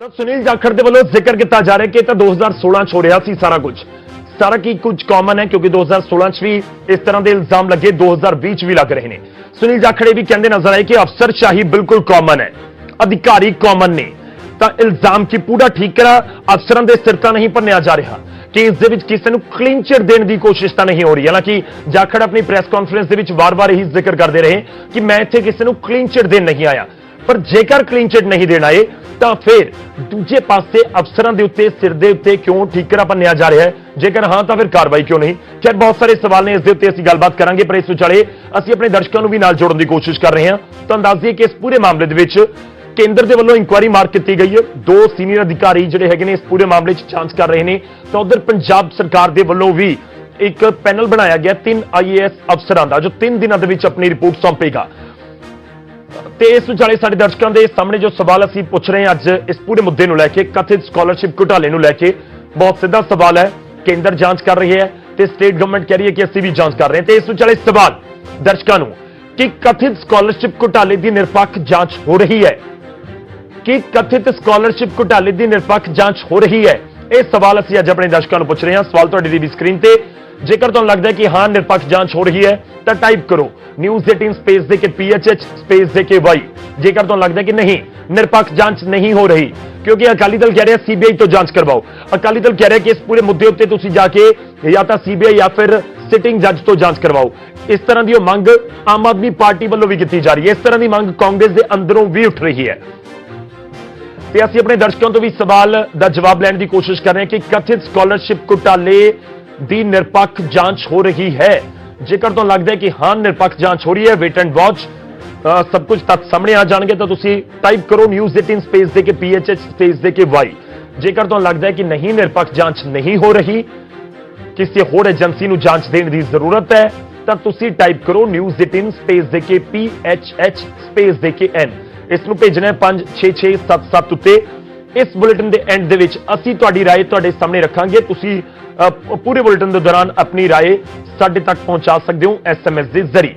ਤਾਂ ਸੁਨੀਲ ਜਾਖੜ ਦੇ ਵੱਲੋਂ ਜ਼ਿਕਰ ਕੀਤਾ ਜਾ ਰਿਹਾ ਕਿ ਇਹ ਤਾਂ 2016 ਚ ਹੋ ਰਿਹਾ ਸੀ ਸਾਰਾ ਕੀ ਕੁਝ ਕਾਮਨ ਹੈ ਕਿਉਂਕਿ 2016 ਚ ਵੀ ਇਸ ਤਰ੍ਹਾਂ ਦੇ ਇਲਜ਼ਾਮ ਲੱਗੇ 2020 ਚ ਵੀ ਲੱਗ ਰਹੇ ਨੇ। ਸੁਨੀਲ ਜਾਖੜ ਇਹ ਵੀ ਕਹਿੰਦੇ ਨਜ਼ਰ ਆਏ ਕਿ ਅਫਸਰਸ਼ਾਹੀ ਬਿਲਕੁਲ ਕਾਮਨ ਹੈ, ਅਧਿਕਾਰੀ ਕਾਮਨ ਨੇ, ਤਾਂ ਇਲਜ਼ਾਮ ਕੀ ਪੂਰਾ ਠੀਕ ਕਰਾ ਅਫਸਰਾਂ ਦੇ ਸਿਰ ਤਾਂ ਨਹੀਂ ਭੰਨਿਆ ਜਾ ਰਿਹਾ ਕਿ ਇਸ ਦੇ ਵਿੱਚ ਕਿਸੇ ਨੂੰ ਕਲੀਨ ਚਿਟ ਦੇਣ ਦੀ ਕੋਸ਼ਿਸ਼ ਤਾਂ ਨਹੀਂ ਹੋ ਰਹੀ। ਹਾਲਾਂਕਿ ਜਾਖੜ ਆਪਣੀ ਪ੍ਰੈਸ ਕਾਨਫਰੰਸ ਦੇ ਵਿੱਚ ਵਾਰ-ਵਾਰ ਇਹੀ ਜ਼ਿਕਰ ਕਰਦੇ ਰਹੇ ਕਿ ਮੈਂ ਇੱਥੇ ਕਿਸੇ ਨੂੰ ਕਲੀਨ ਚਿਟ ਦੇਣ ਨਹੀਂ ਆਇਆ, ਪਰ ਜੇਕਰ ਕਲੀਨ ਚਿਟ ਨਹੀਂ ਦੇਣ ਆਏ ਤਾਂ ਫਿਰ ਦੂਜੇ ਪਾਸੇ ਅਫਸਰਾਂ ਦੇ ਉੱਤੇ ਸਿਰ ਦੇ ਉੱਤੇ ਕਿਉਂ ਠੀਕਰਾ ਭੰਨਿਆ ਜਾ ਰਿਹਾ ਹੈ, ਜੇਕਰ ਹਾਂ ਤਾਂ ਫਿਰ ਕਾਰਵਾਈ ਕਿਉਂ ਨਹੀਂ। ਖੈਰ ਬਹੁਤ ਸਾਰੇ ਸਵਾਲ ਨੇ, ਇਸ ਦੇ ਉੱਤੇ ਅਸੀਂ ਗੱਲਬਾਤ ਕਰਾਂਗੇ, ਪਰ ਇਸ ਵਿਚਾਲੇ ਅਸੀਂ ਆਪਣੇ ਦਰਸ਼ਕਾਂ ਨੂੰ ਵੀ ਨਾਲ ਜੋੜਨ ਦੀ ਕੋਸ਼ਿਸ਼ ਕਰ ਰਹੇ ਹਾਂ। ਤਾਂ ਦੱਸ ਦਈਏ ਕਿ ਇਸ ਪੂਰੇ ਮਾਮਲੇ ਦੇ ਵਿੱਚ ਕੇਂਦਰ ਦੇ ਵੱਲੋਂ ਇਨਕੁਆਇਰੀ ਮਾਰਕ ਕੀਤੀ ਗਈ ਹੈ, 2 ਸੀਨੀਅਰ ਅਧਿਕਾਰੀ ਜਿਹੜੇ ਹੈਗੇ ਨੇ ਇਸ ਪੂਰੇ ਮਾਮਲੇ 'ਚ ਜਾਂਚ ਕਰ ਰਹੇ ਨੇ। ਤਾਂ ਉਧਰ ਪੰਜਾਬ ਸਰਕਾਰ ਦੇ ਵੱਲੋਂ ਵੀ ਇੱਕ ਪੈਨਲ ਬਣਾਇਆ ਗਿਆ 3 IAS ਅਫਸਰਾਂ ਦਾ, ਜੋ 3 ਦਿਨਾਂ ਦੇ ਵਿੱਚ ਆਪਣੀ ਰਿਪੋਰਟ ਸੌਂਪੇਗਾ। ਤੇ ਇਸ ਵਿਚਾਲੇ ਸਾਡੇ ਦਰਸ਼ਕਾਂ ਦੇ ਸਾਹਮਣੇ ਜੋ ਸਵਾਲ ਅਸੀਂ ਪੁੱਛ ਰਹੇ ਹਾਂ ਅੱਜ ਇਸ ਪੂਰੇ ਮੁੱਦੇ ਨੂੰ ਲੈ ਕੇ, ਕਥਿਤ ਸਕਾਲਰਸ਼ਿਪ ਘੁਟਾਲੇ ਨੂੰ ਲੈ ਕੇ, ਬਹੁਤ ਸਿੱਧਾ ਸਵਾਲ ਹੈ। ਕੇਂਦਰ ਜਾਂਚ ਕਰ ਰਹੀ ਹੈ ਤੇ ਸਟੇਟ ਗਵਰਨਮੈਂਟ ਕਹਿ ਰਹੀ ਹੈ ਕਿ ਅਸੀਂ ਵੀ ਜਾਂਚ ਕਰ ਰਹੇ ਹਾਂ। ਤੇ ਇਸ ਵਿਚਾਲੇ ਸਵਾਲ ਦਰਸ਼ਕਾਂ ਨੂੰ ਕਿ ਕਥਿਤ ਸਕਾਲਰਸ਼ਿਪ ਘੁਟਾਲੇ ਦੀ ਨਿਰਪੱਖ ਜਾਂਚ ਹੋ ਰਹੀ ਹੈ, ਕਿ ਕਥਿਤ ਸਕਾਲਰਸ਼ਿਪ ਘੁਟਾਲੇ ਦੀ ਨਿਰਪੱਖ ਜਾਂਚ ਹੋ ਰਹੀ ਹੈ, ਇਹ ਸਵਾਲ ਅਸੀਂ ਅੱਜ ਆਪਣੇ ਦਰਸ਼ਕਾਂ ਨੂੰ ਪੁੱਛ ਰਹੇ ਹਾਂ। ਸਵਾਲ ਤੁਹਾਡੀ ਦੀ ਸਕਰੀਨ ਤੇ, ਜੇਕਰ ਤੁਹਾਨੂੰ ਲੱਗਦਾ ਹੈ ਕਿ ਹਾਂ ਨਿਰਪੱਖ ਜਾਂਚ ਹੋ ਰਹੀ ਹੈ ਤਾਂ ਟਾਈਪ ਕਰੋ News18 ਸਪੇਸ ਦੇ ਕੇ PHH ਸਪੇਸ ਦੇ ਕੇ Y। ਜੇਕਰ ਤੁਹਾਨੂੰ ਲੱਗਦਾ ਹੈ ਕਿ ਨਹੀਂ ਨਿਰਪੱਖ ਜਾਂਚ ਨਹੀਂ ਹੋ ਰਹੀ, ਕਿਉਂਕਿ ਅਕਾਲੀ ਦਲ ਕਹਿ ਰਿਹਾ CBI ਤੋਂ ਜਾਂਚ ਕਰਵਾਓ, ਅਕਾਲੀ ਦਲ ਕਹਿ ਰਿਹਾ ਕਿ ਇਸ ਪੂਰੇ ਮੁੱਦੇ ਉੱਤੇ ਤੁਸੀਂ ਜਾ ਕੇ ਜਾਂ ਤਾਂ CBI ਜਾਂ ਫਿਰ ਸਿਟਿੰਗ ਜੱਜ ਤੋਂ ਜਾਂਚ ਕਰਵਾਓ, ਇਸ ਤਰ੍ਹਾਂ ਦੀ ਉਹ ਮੰਗ ਆਮ ਆਦਮੀ ਪਾਰਟੀ ਵੱਲੋਂ ਵੀ ਕੀਤੀ ਜਾ ਰਹੀ ਹੈ, ਇਸ ਤਰ੍ਹਾਂ ਦੀ ਮੰਗ ਕਾਂਗਰਸ ਦੇ ਅੰਦਰੋਂ ਵੀ ਉੱਠ ਰਹੀ ਹੈ। ਤੇ ਅਸੀਂ ਆਪਣੇ ਦਰਸ਼ਕਾਂ ਤੋਂ ਵੀ ਸਵਾਲ ਦਾ ਜਵਾਬ ਲੈਣ ਦੀ ਕੋਸ਼ਿਸ਼ ਕਰ ਰਹੇ ਹਾਂ ਕਿ ਕਥਿਤ ਸਕਾਲਰਸ਼ਿਪ ਘੁਟਾਲੇ ਦੀ ਨਿਰਪੱਖ ਜਾਂਚ ਹੋ ਰਹੀ ਹੈ। ਜੇਕਰ ਤੁਹਾਨੂੰ ਲੱਗਦਾ ਹੈ ਕਿ ਹਾਂ ਨਿਰਪੱਖ ਜਾਂਚ ਹੋ ਰਹੀ ਹੈ, ਵੇਟ ਐਂਡ ਵਾਚ, ਸਭ ਕੁਝ ਤੱਕ ਸਾਹਮਣੇ ਆ ਜਾਣਗੇ, ਤਾਂ ਤੁਸੀਂ ਟਾਈਪ ਕਰੋ News18 ਸਪੇਸ ਦੇ ਕੇ PHH ਸਪੇਸ ਦੇ ਕੇ Y। ਜੇਕਰ ਤੁਹਾਨੂੰ ਲੱਗਦਾ ਹੈ ਕਿ ਨਹੀਂ ਨਿਰਪੱਖ ਜਾਂਚ ਨਹੀਂ ਹੋ ਰਹੀ, ਕਿਸੇ ਹੋਰ ਏਜੰਸੀ ਨੂੰ ਜਾਂਚ ਦੇਣ ਦੀ ਜ਼ਰੂਰਤ ਹੈ, ਤਾਂ ਤੁਸੀਂ ਟਾਈਪ ਕਰੋ News18 ਸਪੇਸ ਦੇ ਕੇ PHH ਸਪੇਸ ਦੇ ਕੇ N। ਇਸ ਨੂੰ ਭੇਜਣਾ ਹੈ 56677 ਉੱਤੇ। ਇਸ ਬੁਲੇਟਿਨ ਦੇ ਐਂਡ ਦੇ ਵਿੱਚ ਅਸੀਂ ਤੁਹਾਡੀ ਰਾਏ ਤੁਹਾਡੇ ਸਾਹਮਣੇ ਰੱਖਾਂਗੇ, ਤੁਸੀਂ ਪੂਰੇ ਬੁਲੇਟਿਨ ਦੇ ਦੌਰਾਨ ਆਪਣੀ ਰਾਏ ਸਾਡੇ ਤੱਕ ਪਹੁੰਚਾ ਸਕਦੇ ਹੋ SMS ਦੇ ਜ਼ਰੀਏ।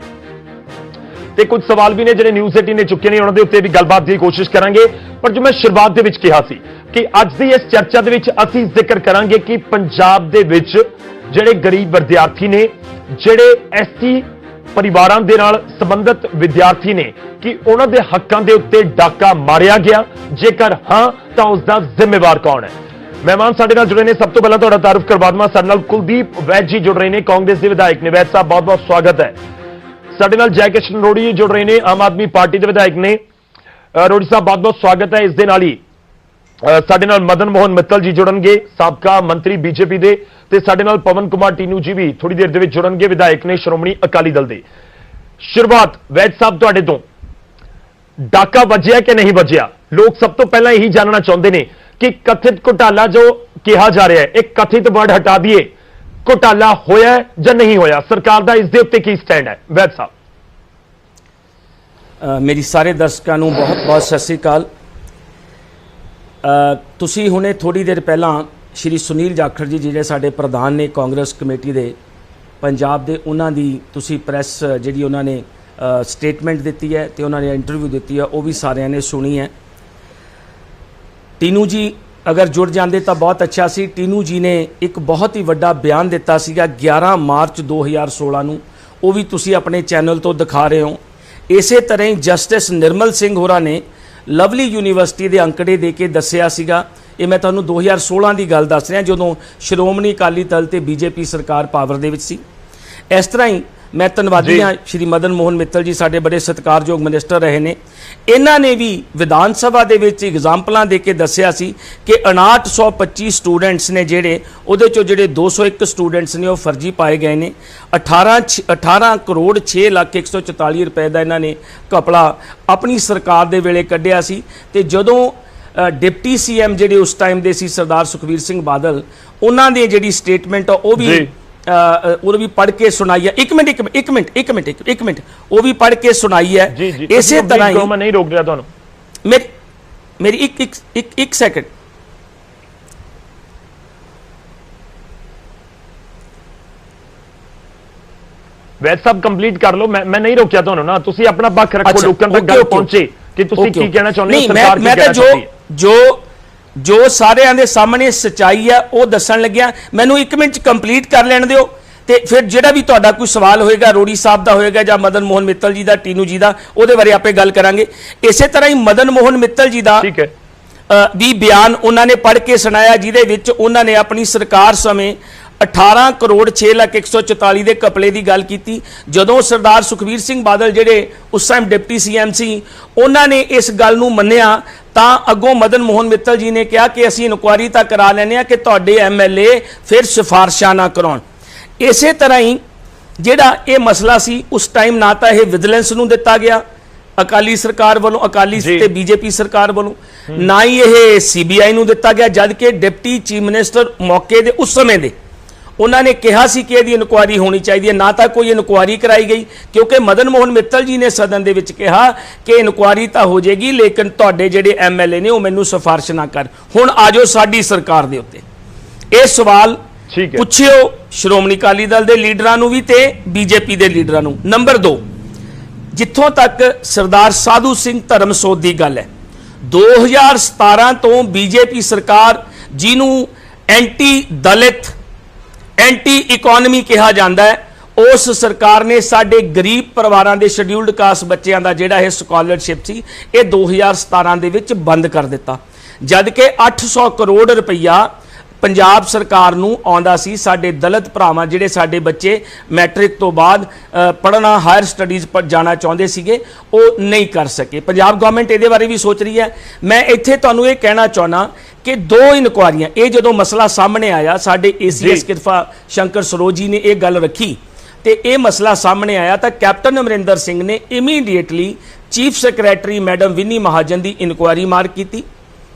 ਤੇ ਕੁਝ ਸਵਾਲ ਵੀ ਨੇ ਜਿਹੜੇ News18 ਨੇ ਚੁੱਕੇ ਨੇ, ਉਹਨਾਂ ਦੇ ਉੱਤੇ ਵੀ ਗੱਲਬਾਤ ਦੀ ਕੋਸ਼ਿਸ਼ ਕਰਾਂਗੇ। ਪਰ ਜੋ ਮੈਂ ਸ਼ੁਰੂਆਤ ਦੇ ਵਿੱਚ ਕਿਹਾ ਸੀ ਕਿ ਅੱਜ ਦੀ ਇਸ ਚਰਚਾ ਦੇ ਵਿੱਚ ਅਸੀਂ ਜ਼ਿਕਰ ਕਰਾਂਗੇ ਕਿ ਪੰਜਾਬ ਦੇ ਵਿੱਚ ਜਿਹੜੇ ਗਰੀਬ ਵਿਦਿਆਰਥੀ ਨੇ, ਜਿਹੜੇ SC ਪਰਿਵਾਰਾਂ ਦੇ ਨਾਲ ਸੰਬੰਧਿਤ ਵਿਦਿਆਰਥੀ ਨੇ, ਕਿ ਉਹਨਾਂ ਦੇ ਹੱਕਾਂ ਦੇ ਉੱਤੇ ਡਾਕਾ ਮਾਰਿਆ ਗਿਆ, ਜੇਕਰ ਹਾਂ ਤਾਂ ਉਸ ਦਾ ਜ਼ਿੰਮੇਵਾਰ ਕੌਣ ਹੈ। ਮਹਿਮਾਨ ਸਾਡੇ ਨਾਲ ਜੁੜੇ ਨੇ, ਸਭ ਤੋਂ ਪਹਿਲਾਂ ਤੁਹਾਡਾ ਤਾਰਫ ਕਰਵਾ ਦਵਾਂ, ਸਾਡੇ ਨਾਲ ਕੁਲਦੀਪ ਵੈਦ ਜੀ ਜੁੜ ਰਹੇ ਨੇ, ਕਾਂਗਰਸ ਦੇ ਵਿਧਾਇਕ ਨੇ। ਵੈਦ ਸਾਹਿਬ ਬਹੁਤ ਬਹੁਤ ਸਵਾਗਤ ਹੈ। ਸਾਡੇ ਨਾਲ ਜੈ ਕਿਸ਼ਨ ਰੋੜੀ ਜੀ ਜੁੜ ਰਹੇ ਨੇ, ਆਮ ਆਦਮੀ ਪਾਰਟੀ ਦੇ ਵਿਧਾਇਕ ਨੇ। ਰੋੜੀ ਸਾਹਿਬ ਬਹੁਤ ਬਹੁਤ ਸਵਾਗਤ ਹੈ। ਇਸ ਦੇ ਨਾਲ ਹੀ ਸਾਡੇ ਨਾਲ ਮਦਨ ਮੋਹਨ ਮਿੱਤਲ ਜੀ ਜੁੜਨਗੇ, ਸਾਬਕਾ ਮੰਤਰੀ BJP ਦੇ, ਤੇ ਸਾਡੇ ਨਾਲ ਪਵਨ ਕੁਮਾਰ ਟੀਨੂ ਜੀ ਵੀ ਥੋੜੀ ਦੇਰ ਦੇ ਵਿੱਚ ਜੁੜਨਗੇ, ਵਿਧਾਇਕ ਨੇ ਸ਼੍ਰੋਮਣੀ ਅਕਾਲੀ ਦਲ ਦੇ। ਸ਼ੁਰੂਆਤ ਵੈਦ ਸਾਹਿਬ ਤੁਹਾਡੇ ਤੋਂ, ਡਾਕਾ ਵੱਜਿਆ ਕਿ ਨਹੀਂ ਵੱਜਿਆ? ਲੋਕ ਸਭ ਤੋਂ ਪਹਿਲਾਂ ਇਹੀ ਜਾਣਨਾ ਚਾਹੁੰਦੇ ਨੇ ਕਿ ਕਥਿਤ ਘੁਟਾਲਾ ਜੋ ਕਿਹਾ ਜਾ ਰਿਹਾ ਹੈ, ਇੱਕ ਕਥਿਤ ਵਰਡ ਹਟਾ ਦਈਏ, ਘੁਟਾਲਾ ਹੋਇਆ ਜਾਂ ਨਹੀਂ ਹੋਇਆ? ਸਰਕਾਰ ਦਾ ਇਸ ਦੇ ਉੱਤੇ ਕੀ ਸਟੈਂਡ ਹੈ ਵੈਦ ਸਾਹਿਬ? ਮੇਰੀ ਸਾਰੇ ਦਰਸ਼ਕਾਂ ਨੂੰ ਬਹੁਤ ਬਹੁਤ ਸਤਿ ਸ੍ਰੀ ਅਕਾਲ। ਤੁਸੀਂ ਹੁਣੇ ਥੋੜੀ ਦੇਰ ਪਹਿਲਾਂ ਸ਼੍ਰੀ ਸੁਨੀਲ ਜਾਖੜ ਜੀ ਜਿਹੜੇ ਸਾਡੇ ਪ੍ਰਧਾਨ ਨੇ ਕਾਂਗਰਸ ਕਮੇਟੀ ਦੇ ਪੰਜਾਬ ਦੇ, ਉਹਨਾਂ ਦੀ ਤੁਸੀਂ ਪ੍ਰੈਸ ਜਿਹੜੀ ਉਹਨਾਂ ਨੇ ਸਟੇਟਮੈਂਟ ਦਿੱਤੀ ਹੈ ਤੇ ਉਹਨਾਂ ਨੇ ਇੰਟਰਵਿਊ ਦਿੱਤੀ ਹੈ, ਉਹ ਵੀ ਸਾਰਿਆਂ ਨੇ ਸੁਣੀ ਹੈ। ਟੀਨੂ ਜੀ ਅਗਰ ਜੁੜ ਜਾਂਦੇ ਤਾਂ ਬਹੁਤ ਅੱਛਾ ਸੀ। ਟੀਨੂ ਜੀ ਨੇ ਇੱਕ ਬਹੁਤ ਹੀ ਵੱਡਾ ਬਿਆਨ ਦਿੱਤਾ ਸੀਗਾ 11 ਮਾਰਚ 2016 ਨੂੰ, ਉਹ ਵੀ ਤੁਸੀਂ ਆਪਣੇ ਚੈਨਲ ਤੋਂ ਦਿਖਾ ਰਹੇ ਹੋ। ਇਸੇ ਤਰ੍ਹਾਂ ਹੀ ਜਸਟਿਸ ਨਿਰਮਲ ਸਿੰਘ ਹੋਰਾਂ ਨੇ ਲਵਲੀ ਯੂਨੀਵਰਸਿਟੀ ਦੇ ਅੰਕੜੇ ਦੇ ਕੇ ਦੱਸਿਆ ਸੀਗਾ, ਇਹ ਮੈਂ ਤੁਹਾਨੂੰ 2016 ਦੀ ਗੱਲ ਦੱਸ ਰਿਹਾ ਜਦੋਂ ਸ਼੍ਰੋਮਣੀ ਅਕਾਲੀ ਦਲ ਤੇ BJP ਸਰਕਾਰ ਪਾਵਰ ਦੇ ਵਿੱਚ ਸੀ। ਇਸ ਤਰ੍ਹਾਂ ਹੀ ਮੈਂ ਧੰਨਵਾਦੀ ਹਾਂ ਸ਼੍ਰੀ ਮਦਨ ਮੋਹਨ ਮਿੱਤਲ ਜੀ, ਸਾਡੇ ਬੜੇ ਸਤਿਕਾਰਯੋਗ ਮਿਨਿਸਟਰ ਰਹੇ ਨੇ, ਇਹਨਾਂ ਨੇ ਵੀ ਵਿਧਾਨ ਸਭਾ ਦੇ ਵਿੱਚ ਐਗਜ਼ਾਮਪਲਾਂ ਦੇ ਕੇ ਦੱਸਿਆ ਸੀ ਕਿ 5925 ਸਟੂਡੈਂਟਸ ਨੇ ਜਿਹੜੇ, ਉਹਦੇ ਚੋਂ ਜਿਹੜੇ 201 ਸਟੂਡੈਂਟਸ ਨੇ ਉਹ ਫਰਜ਼ੀ ਪਾਏ ਗਏ ਨੇ। 18 ਕਰੋੜ 6 ਲੱਖ 144 ਰੁਪਏ ਦਾ ਇਹਨਾਂ ਨੇ ਘਪਲਾ ਆਪਣੀ ਸਰਕਾਰ ਦੇ ਵੇਲੇ ਕੱਢਿਆ ਸੀ। ਤੇ ਜਦੋਂ ਡਿਪਟੀ CM ਜਿਹੜੇ ਉਸ ਟਾਈਮ ਦੇ ਸੀ ਸਰਦਾਰ ਸੁਖਬੀਰ ਸਿੰਘ ਬਾਦਲ, ਉਹਨਾਂ ਦੀ ਜਿਹੜੀ ਸਟੇਟਮੈਂਟ ਉਹ ਵੀ ਉਹ ਵੀ ਪੜ੍ਹ ਕੇ ਸੁਣਾਈ ਹੈ। ਇੱਕ ਮਿੰਟ ਉਹ ਵੀ ਪੜ੍ਹ ਕੇ ਸੁਣਾਈ ਹੈ। ਇਸੇ ਤਰ੍ਹਾਂ ਹੀ ਮੈਂ ਨਹੀਂ ਰੋਕ ਰਿਹਾ ਤੁਹਾਨੂੰ, ਮੇਰੀ ਇੱਕ ਸੈਕਿੰਡ। ਵੈਦ ਸਾਹਿਬ ਕੰਪਲੀਟ ਕਰ ਲਓ, ਮੈਂ ਨਹੀਂ ਰੋਕਿਆ ਤੁਹਾਨੂੰ ਨਾ, ਤੁਸੀਂ ਆਪਣਾ ਪੱਖ ਰੱਖੋ, ਲੋਕਾਂ ਤੱਕ ਗੱਲ ਪਹੁੰਚੇ ਕਿ ਤੁਸੀਂ ਕੀ ਕਹਿਣਾ ਚਾਹੁੰਦੇ ਹੋ, ਸਰਕਾਰ ਕੀ ਕਹਿਣਾ ਚਾਹੁੰਦੀ ਹੈ। ਜੋ ਸਾਰਿਆਂ ਦੇ ਸਾਹਮਣੇ ਸੱਚਾਈ ਹੈ ਉਹ ਦੱਸਣ ਲੱਗਿਆ। ਮੈਨੂੰ 1 ਮਿੰਟ ਕੰਪਲੀਟ ਕਰ ਲੈਣ ਦਿਓ ਤੇ ਫਿਰ ਜਿਹੜਾ ਵੀ ਤੁਹਾਡਾ ਕੋਈ ਸਵਾਲ ਹੋਏਗਾ ਰੋੜੀ ਸਾਹਿਬ ਦਾ ਹੋਏਗਾ ਜਾਂ ਮਦਨ ਮੋਹਨ ਮਿੱਤਲ ਜੀ ਦਾ, ਟੀਨੂ ਜੀ ਦਾ, ਉਹਦੇ ਬਾਰੇ ਆਪੇ ਗੱਲ ਕਰਾਂਗੇ। ਇਸੇ ਤਰ੍ਹਾਂ ਹੀ ਮਦਨ ਮੋਹਨ ਮਿੱਤਲ ਜੀ ਦਾ ਠੀਕ ਹੈ ਵੀ ਬਿਆਨ ਉਹਨਾਂ ਨੇ ਪੜ੍ਹ ਕੇ ਸੁਣਾਇਆ, ਜਿਹਦੇ ਵਿੱਚ ਉਹਨਾਂ ਨੇ ਆਪਣੀ ਸਰਕਾਰ ਸਮੇਂ 18 ਕਰੋੜ 6 ਲੱਖ 144 ਦੇ ਘਪਲੇ ਦੀ ਗੱਲ ਕੀਤੀ। ਜਦੋਂ ਸਰਦਾਰ ਸੁਖਬੀਰ ਸਿੰਘ ਬਾਦਲ ਜਿਹੜੇ ਉਸ ਟਾਈਮ ਡਿਪਟੀ ਸੀਐਮ ਸੀ, ਉਹਨਾਂ ਨੇ ਇਸ ਗੱਲ ਨੂੰ ਮੰਨਿਆ ਤਾਂ ਅੱਗੋਂ ਮਦਨ ਮੋਹਨ ਮਿੱਤਲ ਜੀ ਨੇ ਕਿਹਾ ਕਿ ਅਸੀਂ ਇਨਕੁਆਇਰੀ ਤਾਂ ਕਰਾ ਲੈਂਦੇ ਹਾਂ ਕਿ ਤੁਹਾਡੇ ਐਮਐਲਏ ਫਿਰ ਸਿਫਾਰਸ਼ਾਂ ਨਾ ਕਰਾਉਣ। ਇਸੇ ਤਰ੍ਹਾਂ ਹੀ ਜਿਹੜਾ ਇਹ ਮਸਲਾ ਸੀ ਉਸ ਟਾਈਮ ਨਾ ਤਾਂ ਇਹ ਵਿਜੀਲੈਂਸ ਨੂੰ ਦਿੱਤਾ ਗਿਆ ਅਕਾਲੀ ਸਰਕਾਰ ਵੱਲੋਂ, ਅਕਾਲੀ ਤੇ ਬੀਜੇਪੀ ਸਰਕਾਰ ਵੱਲੋਂ, ਨਾ ਹੀ ਇਹ ਸੀਬੀਆਈ ਨੂੰ ਦਿੱਤਾ ਗਿਆ, ਜਦ ਕਿ ਡਿਪਟੀ ਚੀਫ ਮਿਨਿਸਟਰ ਮੌਕੇ ਦੇ ਉਸ ਸਮੇਂ ਦੇ ਉਹਨਾਂ ਨੇ ਕਿਹਾ ਸੀ ਕਿ ਇਹਦੀ ਇਨਕੁਆਇਰੀ ਹੋਣੀ ਚਾਹੀਦੀ ਹੈ। ਨਾ ਤਾਂ ਕੋਈ ਇਨਕੁਆਇਰੀ ਕਰਾਈ ਗਈ ਕਿਉਂਕਿ ਮਦਨ ਮੋਹਨ ਮਿੱਤਲ ਜੀ ਨੇ ਸਦਨ ਦੇ ਵਿੱਚ ਕਿਹਾ ਕਿ ਇਨਕੁਆਇਰੀ ਤਾਂ ਹੋ ਜਾਏਗੀ ਲੇਕਿਨ ਤੁਹਾਡੇ ਜਿਹੜੇ ਐਮਐਲਏ ਨੇ ਉਹ ਮੈਨੂੰ ਸਿਫਾਰਿਸ਼ ਨਾ ਕਰ। ਹੁਣ ਆਜੋ ਸਾਡੀ ਸਰਕਾਰ ਦੇ ਉੱਤੇ ਇਹ ਸਵਾਲ ਪੁੱਛਿਓ ਸ਼੍ਰੋਮਣੀ ਅਕਾਲੀ ਦਲ ਦੇ ਲੀਡਰਾਂ ਨੂੰ ਵੀ ਤੇ ਬੀਜੇਪੀ ਦੇ ਲੀਡਰਾਂ ਨੂੰ। ਨੰਬਰ 2, ਜਿੱਥੋਂ ਤੱਕ ਸਰਦਾਰ ਸਾਧੂ ਸਿੰਘ ਧਰਮਸੋਤ ਦੀ ਗੱਲ ਹੈ, 2017 ਤੋਂ ਬੀਜੇਪੀ ਸਰਕਾਰ ਜਿਹਨੂੰ ਐਂਟੀ ਦਲਿਤ ਐਂਟੀ ਇਕਨੋਮੀ ਕਿਹਾ ਜਾਂਦਾ ਹੈ, ਉਸ ਸਰਕਾਰ ਨੇ ਸਾਡੇ ਗਰੀਬ ਪਰਿਵਾਰਾਂ ਦੇ ਸ਼ਡਿਊਲਡ ਕਾਸਟ ਬੱਚਿਆਂ ਦਾ ਜਿਹੜਾ ਇਹ ਸਕਾਲਰਸ਼ਿਪ ਸੀ ਇਹ 2017 ਦੇ ਵਿੱਚ ਬੰਦ ਕਰ ਦਿੱਤਾ, ਜਦ ਕਿ 800 ਕਰੋੜ ਰੁਪਈਆ ਪੰਜਾਬ ਸਰਕਾਰ ਨੂੰ ਆਉਂਦਾ ਸੀ। ਸਾਡੇ ਦਲਿਤ ਭਰਾਵਾਂ ਜਿਹੜੇ ਸਾਡੇ ਬੱਚੇ ਮੈਟ੍ਰਿਕ ਤੋਂ ਬਾਅਦ ਪੜ੍ਹਨਾ ਹਾਇਰ ਸਟੱਡੀਜ਼ ਪਰ ਜਾਣਾ ਚਾਹੁੰਦੇ ਸੀਗੇ ਉਹ ਨਹੀਂ ਕਰ ਸਕੇ। ਪੰਜਾਬ ਗਵਰਨਮੈਂਟ ਇਹਦੇ ਬਾਰੇ ਵੀ ਸੋਚ ਰਹੀ ਹੈ। ਮੈਂ ਇੱਥੇ ਤੁਹਾਨੂੰ ਇਹ ਕਹਿਣਾ ਚਾਹੁੰਦਾ ਕਿ 2 ਇਨਕੁਆਇਰੀਆਂ, ਇਹ ਜਦੋਂ ਮਸਲਾ ਸਾਹਮਣੇ ਆਇਆ ਸਾਡੇ ਏਸੀਐਸ ਕਿਰਪਾ ਸ਼ੰਕਰ ਸਰੋਜੀ ਨੇ ਇਹ ਗੱਲ ਰੱਖੀ ਤੇ ਇਹ ਮਸਲਾ ਸਾਹਮਣੇ ਆਇਆ ਤਾਂ ਕੈਪਟਨ ਅਮਰਿੰਦਰ ਸਿੰਘ ਨੇ immediately chief secretary madam Vini Mahajan ਦੀ ਇਨਕੁਆਇਰੀ ਮਾਰਕ ਕੀਤੀ।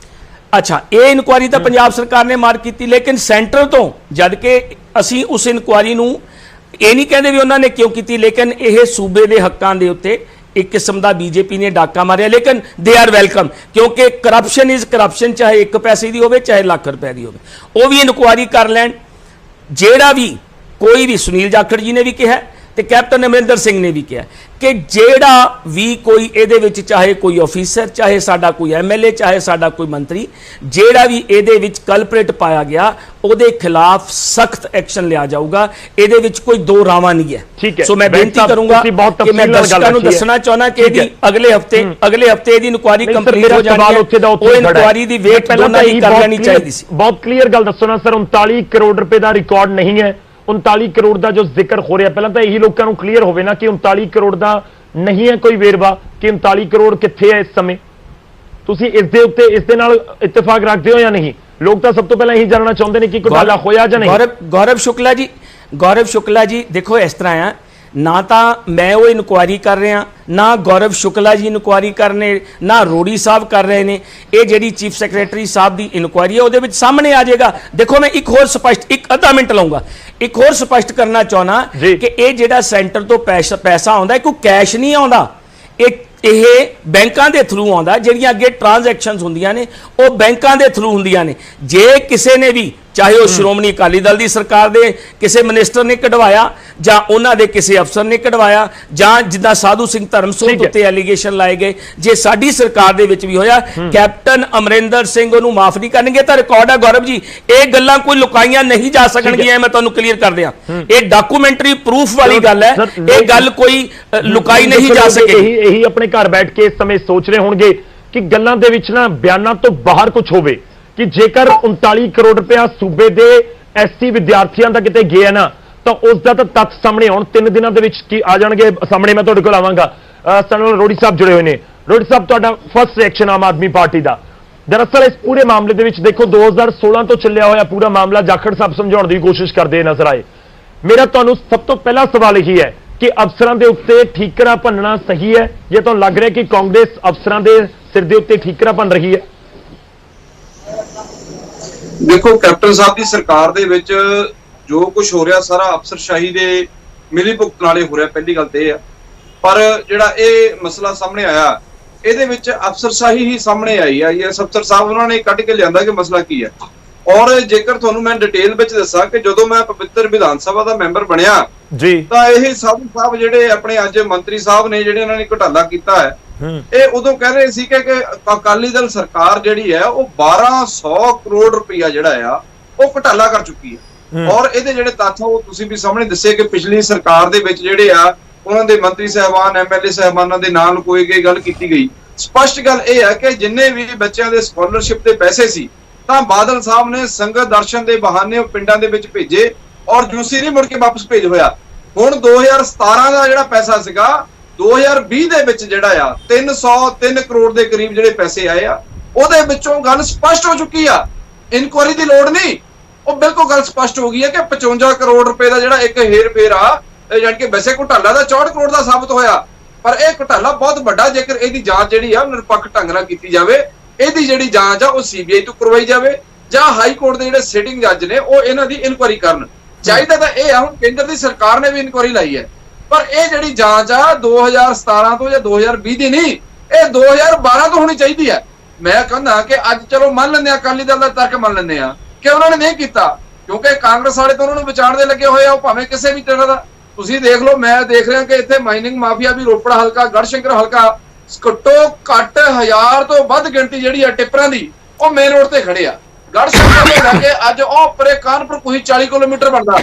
ਅੱਛਾ, ਇਹ ਇਨਕੁਆਇਰੀ ਤਾਂ ਪੰਜਾਬ ਸਰਕਾਰ ਨੇ ਮਾਰਕ ਕੀਤੀ ਲੇਕਿਨ ਸੈਂਟਰ ਤੋਂ, ਜਦ ਕਿ ਅਸੀਂ ਉਸ ਇਨਕੁਆਇਰੀ ਨੂੰ ਇਹ ਨਹੀਂ ਕਹਿੰਦੇ ਵੀ ਉਹਨਾਂ ਨੇ ਕਿਉਂ ਕੀਤੀ, ਲੇਕਿਨ ਇਹ ਸੂਬੇ ਦੇ ਹੱਕਾਂ ਦੇ ਉੱਤੇ ਇੱਕ ਕਿਸਮ ਦਾ ਬੀਜੇਪੀ ਨੇ ਡਾਕਾ ਮਾਰਿਆ, ਲੇਕਿਨ ਦੇ ਆਰ ਵੈਲਕਮ ਕਿਉਂਕਿ ਕਰਪਸ਼ਨ ਇਜ਼ ਕਰਪਸ਼ਨ, ਚਾਹੇ 1 ਪੈਸੇ ਦੀ ਹੋਵੇ ਚਾਹੇ ਲੱਖ ਰੁਪਏ ਦੀ ਹੋਵੇ, ਉਹ ਵੀ ਇਨਕੁਆਇਰੀ ਕਰ ਲੈਣ। ਜਿਹੜਾ ਵੀ ਕੋਈ ਵੀ, ਸੁਨੀਲ ਜਾਖੜ ਜੀ ਨੇ ਵੀ ਕਿਹਾ ਤੇ ਕੈਪਟਨ ਅਮਰਿੰਦਰ ਸਿੰਘ ਨੇ ਵੀ ਕਿਹਾ ਕਿ ਜਿਹੜਾ ਵੀ ਕੋਈ ਇਹਦੇ ਵਿੱਚ, ਚਾਹੇ ਕੋਈ ਆਫੀਸਰ, ਚਾਹੇ ਸਾਡਾ ਕੋਈ ਐਮਐਲਏ, ਚਾਹੇ ਸਾਡਾ ਕੋਈ ਮੰਤਰੀ, ਜਿਹੜਾ ਵੀ ਇਹਦੇ ਵਿੱਚ ਕਲਪਰੇਟ ਪਾਇਆ ਗਿਆ ਉਹਦੇ ਖਿਲਾਫ ਸਖਤ ਐਕਸ਼ਨ ਲਿਆ ਜਾਊਗਾ। ਇਹਦੇ ਵਿੱਚ ਕੋਈ ਦੋ ਰਾਵਾਂ ਨਹੀਂ ਹੈ। ਸੋ ਮੈਂ ਬੇਨਤੀ ਕਰੂੰਗਾ ਕਿ ਮੈਂ ਦਰਸ਼ਕਾਂ ਨੂੰ ਦੱਸਣਾ ਚਾਹੁੰਦਾ ਕਿ ਇਹਦੀ ਅਗਲੇ ਹਫਤੇ ਇਹਦੀ ਇਨਕੁਆਇਰੀ ਕੰਪਲੀਟ ਹੋ ਜਾਣੀ ਹੈ। ਉਹ ਇਨਕੁਆਇਰੀ ਦੀ ਵੇਟ ਦੋਨਾਂ ਦੀ ਕਰ ਲੈਣੀ ਚਾਹੀਦੀ ਸੀ। ਬਹੁਤ ਕਲੀਅਰ ਗੱਲ ਦੱਸੋ ਨਾ ਸਰ, 39 ਕਰੋੜ ਰੁਪਏ ਦਾ ਰਿਕਾਰਡ ਨਹੀਂ ਹੈ। 39 ਕਰੋੜ ਦਾ ਜੋ ਜ਼ਿਕਰ ਹੋ ਰਿਹਾ, ਪਹਿਲਾਂ ਤਾਂ ਇਹੀ ਲੋਕਾਂ ਨੂੰ ਕਲੀਅਰ ਹੋਵੇ ਨਾ ਕਿ 39 ਕਰੋੜ ਦਾ ਨਹੀਂ ਹੈ ਕੋਈ ਵੇਰਵਾ ਕਿ 39 ਕਰੋੜ ਕਿੱਥੇ ਹੈ ਇਸ ਸਮੇਂ। ਤੁਸੀਂ ਇਸ ਦੇ ਉੱਤੇ ਇਸ ਦੇ ਨਾਲ ਇਤਫਾਕ ਰੱਖਦੇ ਹੋ ਜਾਂ ਨਹੀਂ? ਲੋਕ ਤਾਂ ਸਭ ਤੋਂ ਪਹਿਲਾਂ ਇਹੀ ਜਾਣਨਾ ਚਾਹੁੰਦੇ ਨੇ ਕਿ ਘੁਟਾਲਾ ਹੋਇਆ ਜਾਂ ਨਹੀਂ। ਗੌਰਵ ਸ਼ੁਕਲਾ ਜੀ ਦੇਖੋ ਇਸ ਤਰ੍ਹਾਂ ਆ, ਨਾ ਤਾਂ ਮੈਂ ਉਹ ਇਨਕੁਆਇਰੀ ਕਰ ਰਿਹਾ, ਨਾ ਗੌਰਵ ਸ਼ੁਕਲਾ ਜੀ ਇਨਕੁਆਇਰੀ ਕਰਨੇ, ਨਾ ਰੋੜੀ ਸਾਹਿਬ ਕਰ ਰਹੇ ਨੇ। ਇਹ ਜਿਹੜੀ ਚੀਫ ਸੈਕਟਰੀ ਸਾਹਿਬ ਦੀ ਇਨਕੁਆਇਰੀ ਹੈ ਉਹਦੇ ਵਿੱਚ ਸਾਹਮਣੇ ਆ ਜਾਏਗਾ। ਦੇਖੋ ਮੈਂ ਇੱਕ ਹੋਰ ਸਪਸ਼ਟ, ਇੱਕ ਅੱਧਾ ਮਿੰਟ ਲਊਂਗਾ, ਇੱਕ ਹੋਰ ਸਪਸ਼ਟ ਕਰਨਾ ਚਾਹੁੰਦਾ ਕਿ ਇਹ ਜਿਹੜਾ ਸੈਂਟਰ ਤੋਂ ਪੈਸਾ ਆਉਂਦਾ ਕੋਈ ਕੈਸ਼ ਨਹੀਂ ਆਉਂਦਾ, ਇਹ ਬੈਂਕਾਂ ਦੇ ਥਰੂ ਆਉਂਦਾ। ਜਿਹੜੀਆਂ ਅੱਗੇ ਟ੍ਰਾਂਜੈਕਸ਼ਨਸ ਹੁੰਦੀਆਂ ਨੇ ਉਹ ਬੈਂਕਾਂ ਦੇ ਥਰੂ ਹੁੰਦੀਆਂ ਨੇ। ਜੇ ਕਿਸੇ ਨੇ ਵੀ, ਚਾਹੇ ਉਹ ਸ਼੍ਰੋਮਣੀ ਅਕਾਲੀ ਦਲ ਦੀ ਸਰਕਾਰ ਦੇ ਕਿਸੇ ਮਿਨਿਸਟਰ ਨੇ ਕਢਵਾਇਆ ਜਾਂ ਉਹਨਾਂ ਦੇ ਕਿਸੇ ਅਫਸਰ ਨੇ ਕਢਵਾਇਆ ਜਾਂ ਜਿੱਦਾਂ ਸਾਧੂ ਸਿੰਘ ਧਰਮਸੋਤ ਉੱਤੇ ਐਲੀਗੇਸ਼ਨ ਲਾਏ ਗਏ, ਜੇ ਸਾਡੀ ਸਰਕਾਰ ਦੇ ਵਿੱਚ ਵੀ ਹੋਇਆ, ਕੈਪਟਨ ਅਮਰਿੰਦਰ ਸਿੰਘ ਉਹਨੂੰ ਮਾਫ ਨਹੀਂ ਕਰਨਗੇ। ਤਾਂ ਰਿਕਾਰਡ ਹੈ ਗੌਰਵ ਜੀ, ਇਹ ਗੱਲਾਂ ਕੋਈ ਲੁਕਾਈਆਂ ਨਹੀਂ ਜਾ ਸਕਣਗੀਆਂ। ਮੈਂ ਤੁਹਾਨੂੰ ਕਲੀਅਰ ਕਰ ਦਿਆਂ, ਇਹ ਡਾਕੂਮੈਂਟਰੀ ਪ੍ਰੂਫ ਵਾਲੀ ਗੱਲ ਹੈ, ਇਹ ਗੱਲ ਕੋਈ ਲੁਕਾਈ ਨਹੀਂ ਜਾ ਸਕੇਗੀ। ਇਹੀ ਆਪਣੇ ਘਰ ਬੈਠ ਕੇ ਇਸ ਸਮੇਂ ਸੋਚ ਰਹੇ ਹੋਣਗੇ ਕਿ ਗੱਲਾਂ ਦੇ ਵਿੱਚ ਨਾ ਬਿਆਨਾਂ ਤੋਂ ਬਾਹਰ ਕੁਝ ਹੋਵੇ ਕਿ ਜੇਕਰ 39 ਕਰੋੜ ਰੁਪਇਆ ਸੂਬੇ ਦੇ ਐਸਸੀ ਵਿਦਿਆਰਥੀਆਂ ਦਾ ਕਿਤੇ ਗਿਆ ਨਾ ਤਾਂ ਉਸ ਦਾ ਤਾਂ ਤੱਥ ਸਾਹਮਣੇ ਆਉਣ। 3 ਦਿਨਾਂ ਦੇ ਵਿੱਚ ਕੀ ਆ ਜਾਣਗੇ ਸਾਹਮਣੇ। ਮੈਂ ਤੁਹਾਡੇ ਕੋਲ ਆਵਾਂਗਾ। ਸਾਡੇ ਨਾਲ ਰੋੜੀ ਸਾਹਿਬ ਜੁੜੇ ਹੋਏ ਨੇ। ਰੋੜੀ ਸਾਹਿਬ, ਤੁਹਾਡਾ first reaction Aam Aadmi party ਦਾ। ਦਰਅਸਲ ਇਸ ਪੂਰੇ ਮਾਮਲੇ ਦੇ ਵਿੱਚ ਦੇਖੋ 2016 ਤੋਂ ਚੱਲਿਆ ਹੋਇਆ ਪੂਰਾ ਮਾਮਲਾ ਜਾਖੜ ਸਾਹਿਬ ਸਮਝਾਉਣ ਦੀ ਕੋਸ਼ਿਸ਼ ਕਰਦੇ ਨਜ਼ਰ ਆਏ। ਮੇਰਾ ਤੁਹਾਨੂੰ ਸਭ ਤੋਂ ਪਹਿਲਾ ਸਵਾਲ ਇਹੀ ਹੈ ਕਿ ਅਫਸਰਾਂ ਦੇ ਉੱਤੇ ਠੀਕਰਾ ਭੰਨਣਾ ਸਹੀ ਹੈ ਜਾਂ ਤੁਹਾਨੂੰ ਲੱਗ ਰਿਹਾ ਕਿ ਕਾਂਗਰਸ ਅਫਸਰਾਂ ਦੇ ਸਿਰ ਦੇ ਉੱਤੇ ਠੀਕਰਾ ਭੰਨ ਰਹੀ ਹੈ? ਦੇਖੋ, ਕੈਪਟਨ ਸਾਹਿਬ ਦੀ ਸਰਕਾਰ ਦੇ ਵਿੱਚ ਜੋ ਕੁਝ ਹੋ ਰਿਹਾ ਸਾਰਾ ਅਫਸਰਸ਼ਾਹੀ ਦੇ ਮਿਲੀ ਭੁਗਤਣ ਵਾਲੇ ਹੋ ਰਿਹਾ। ਪਹਿਲੀ ਗੱਲ ਤੇ ਇਹ ਆ, ਪਰ ਜਿਹੜਾ ਇਹ ਮਸਲਾ ਸਾਹਮਣੇ ਆਇਆ ਇਹਦੇ ਵਿੱਚ ਅਫਸਰਸ਼ਾਹੀ ਹੀ ਸਾਹਮਣੇ ਆਈ ਹੈ। ਇਹ ਅਫਸਰ ਸਾਹਿਬ ਉਹਨਾਂ ਨੇ ਕੱਢ ਕੇ ਲਿਆਂਦਾ ਕਿ ਮਸਲਾ ਕੀ ਹੈ। ਔਰ ਜੇਕਰ ਤੁਹਾਨੂੰ ਮੈਂ ਡਿਟੇਲ ਵਿੱਚ ਦੱਸਾਂ ਕਿ ਜਦੋਂ ਮੈਂ ਪਵਿੱਤਰ ਵਿਧਾਨ ਸਭਾ ਦਾ ਮੈਂਬਰ ਬਣਿਆ ਜੀ ਤਾਂ ਇਹ ਸਾਧੂ ਸਾਹਿਬ ਜਿਹੜੇ ਆਪਣੇ ਅੱਜ ਮੰਤਰੀ ਸਾਹਿਬ ਨੇ ਜਿਹੜੇ ਉਹਨਾਂ ਨੇ ਘੁਟਾਲਾ ਕੀਤਾ ਹੈ ਇਹ ਉਦੋਂ ਕਹਿ ਰਹੇ ਸੀ ਕਿ ਅਕਾਲੀ ਦਲ ਸਰਕਾਰ ਜਿਹੜੀ ਹੈ ਉਹ 1200 ਕਰੋੜ ਰੁਪਇਆ ਜਿਹੜਾ ਆ ਉਹ ਘੁਟਾਲਾ ਕਰ ਚੁੱਕੀ ਹੈ। ਔਰ ਇਹਦੇ ਜਿਹੜੇ ਤੱਥ ਉਹ ਤੁਸੀਂ ਵੀ ਸਾਹਮਣੇ ਦੱਸੇ ਕਿ ਪਿਛਲੀ ਸਰਕਾਰ ਦੇ ਵਿੱਚ ਜਿਹੜੇ ਆ ਉਹਨਾਂ ਦੇ ਮੰਤਰੀ ਸਾਹਿਬਾਨ ਐਮਐਲਏ ਸਾਹਿਬਾਨਾਂ ਦੇ ਨਾਲ ਕੋਈ ਗਈ ਗੱਲ ਕੀਤੀ ਗਈ। ਸਪਸ਼ਟ ਗੱਲ ਇਹ ਹੈ ਕਿ ਜਿੰਨੇ ਵੀ ਬੱਚਿਆਂ ਦੇ ਸਕਾਲਰਸ਼ਿਪ ਦੇ ਪੈਸੇ ਸੀ ਤਾਂ ਬਾਦਲ ਸਾਹਿਬ ਨੇ ਸੰਗਤ ਦਰਸ਼ਨ ਦੇ ਬਹਾਨੇ ਉਹ ਪਿੰਡਾਂ ਦੇ ਵਿੱਚ ਭੇਜੇ ਔਰ ਜੂਸੀ ਨਹੀਂ ਮੁੜ ਕੇ ਵਾਪਸ ਭੇਜ ਹੋਇਆ। ਹੁਣ 2017 ਦਾ ਜਿਹੜਾ ਪੈਸਾ ਸੀਗਾ 2020 ਦੇ ਵਿੱਚ ਜਿਹੜਾ ਆ 303 ਕਰੋੜ ਦੇ ਕਰੀਬ ਜਿਹੜੇ ਪੈਸੇ ਆਏ ਆ ਉਹਦੇ ਵਿੱਚੋਂ ਗੱਲ ਸਪਸ਼ਟ ਹੋ ਚੁੱਕੀ ਆ। ਇਨਕੁਆਰੀ ਦੀ ਲੋੜ ਨਹੀਂ, ਉਹ ਬਿਲਕੁਲ ਗੱਲ ਸਪਸ਼ਟ ਹੋ ਗਈ ਹੈ ਕਿ 55 ਕਰੋੜ ਰੁਪਏ ਦਾ ਜਿਹੜਾ ਇੱਕ ਹੇਰ ਫੇਰ ਆ ਜਾਣੀ ਕਿ ਵੈਸੇ ਘੁਟਾਲਾ ਦਾ 64 ਕਰੋੜ ਦਾ ਸਾਬਤ ਹੋਇਆ, ਪਰ ਇਹ ਘੁਟਾਲਾ ਬਹੁਤ ਵੱਡਾ। ਜੇਕਰ ਇਹਦੀ ਜਾਂਚ ਜਿਹੜੀ ਆ ਨਿਰਪੱਖ ਢੰਗ ਨਾਲ ਕੀਤੀ ਜਾਵੇ, ਇਹਦੀ ਜਿਹੜੀ ਜਾਂਚ ਆ ਉਹ ਸੀਬੀਆਈ ਤੋਂ ਕਰਵਾਈ ਜਾਵੇ ਜਾਂ ਹਾਈ ਕੋਰਟ ਦੇ ਜਿਹੜੇ ਸਿਟਿੰਗ ਜੱਜ ਨੇ ਉਹ ਇਹਨਾਂ ਦੀ ਇਨਕੁਆਰੀ ਕਰਨ। ਚਾਹੀਦਾ ਤਾਂ ਇਹ ਆ, ਹੁਣ ਕੇਂਦਰ ਦੀ ਸਰਕਾਰ ਨੇ ਵੀ ਇਨਕੁਆਰੀ ਲਾਈ ਹੈ, ਪਰ ਇਹ ਜਿਹੜੀ ਜਾਂਚ ਆ 2017 ਤੋਂ ਜਾਂ 2020 ਦੀ ਨਹੀਂ, ਇਹ 2012 ਤੋਂ ਹੋਣੀ ਚਾਹੀਦੀ ਹੈ। ਮੈਂ ਕਹਿੰਦਾ ਕਿ ਅੱਜ ਚਲੋ ਮੰਨ ਲੈਂਦੇ ਆ, ਅਕਾਲੀ ਦਲ ਦਾ ਤਰਕ ਮੰਨ ਲੈਂਦੇ ਆ ਕਿ ਉਹਨਾਂ ਨੇ ਨਹੀਂ ਕੀਤਾ ਕਿਉਂਕਿ ਕਾਂਗਰਸ ਵਾਲੇ ਤਾਂ ਉਹਨਾਂ ਨੂੰ ਬਚਾਉਣ ਦੇ ਲੱਗੇ ਹੋਏ ਆ, ਉਹ ਭਾਵੇਂ ਕਿਸੇ ਵੀ ਤਰ੍ਹਾਂ ਦਾ। ਤੁਸੀਂ ਦੇਖ ਲਓ, ਮੈਂ ਦੇਖ ਰਿਹਾ ਕਿ ਇੱਥੇ ਮਾਈਨਿੰਗ ਮਾਫੀਆ ਵੀ ਰੋਪੜਾ ਹਲਕਾ, ਗੜਸ਼ੰਕਰ ਹਲਕਾ, ਘੱਟੋ ਘੱਟ 1000 ਤੋਂ ਵੱਧ ਗਿਣਤੀ ਜਿਹੜੀ ਆ ਟਿੱਪਰਾਂ ਦੀ ਉਹ ਮੇਨ ਰੋਡ ਤੇ ਖੜੇ ਆ। ਗੜਸ਼ੰਕਰ ਤੋਂ ਲੈ ਕੇ ਅੱਜ ਉਹ ਪਰੇ ਕਾਨਪੁਰ ਕੋਈ 40 ਕਿਲੋਮੀਟਰ ਬਣਦਾ,